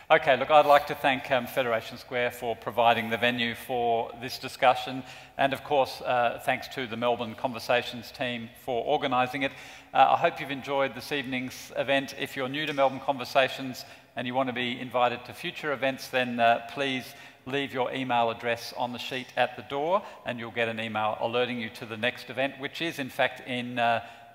Okay, look, I'd like to thank Federation Square for providing the venue for this discussion, and of course thanks to the Melbourne Conversations team for organising it. I hope you've enjoyed this evening's event. If you're new to Melbourne Conversations and you want to be invited to future events, then please leave your email address on the sheet at the door and you'll get an email alerting you to the next event, which is in fact in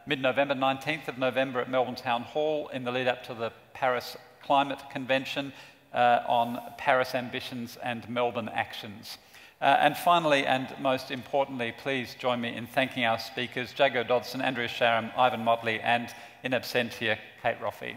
mid-November, 19th of November at Melbourne Town Hall in the lead up to the Paris Climate Convention on Paris ambitions and Melbourne actions. And finally, and most importantly, please join me in thanking our speakers, Jago Dodson, Andrew Sharam, Ivan Motley, and in absentia, Kate Roffey.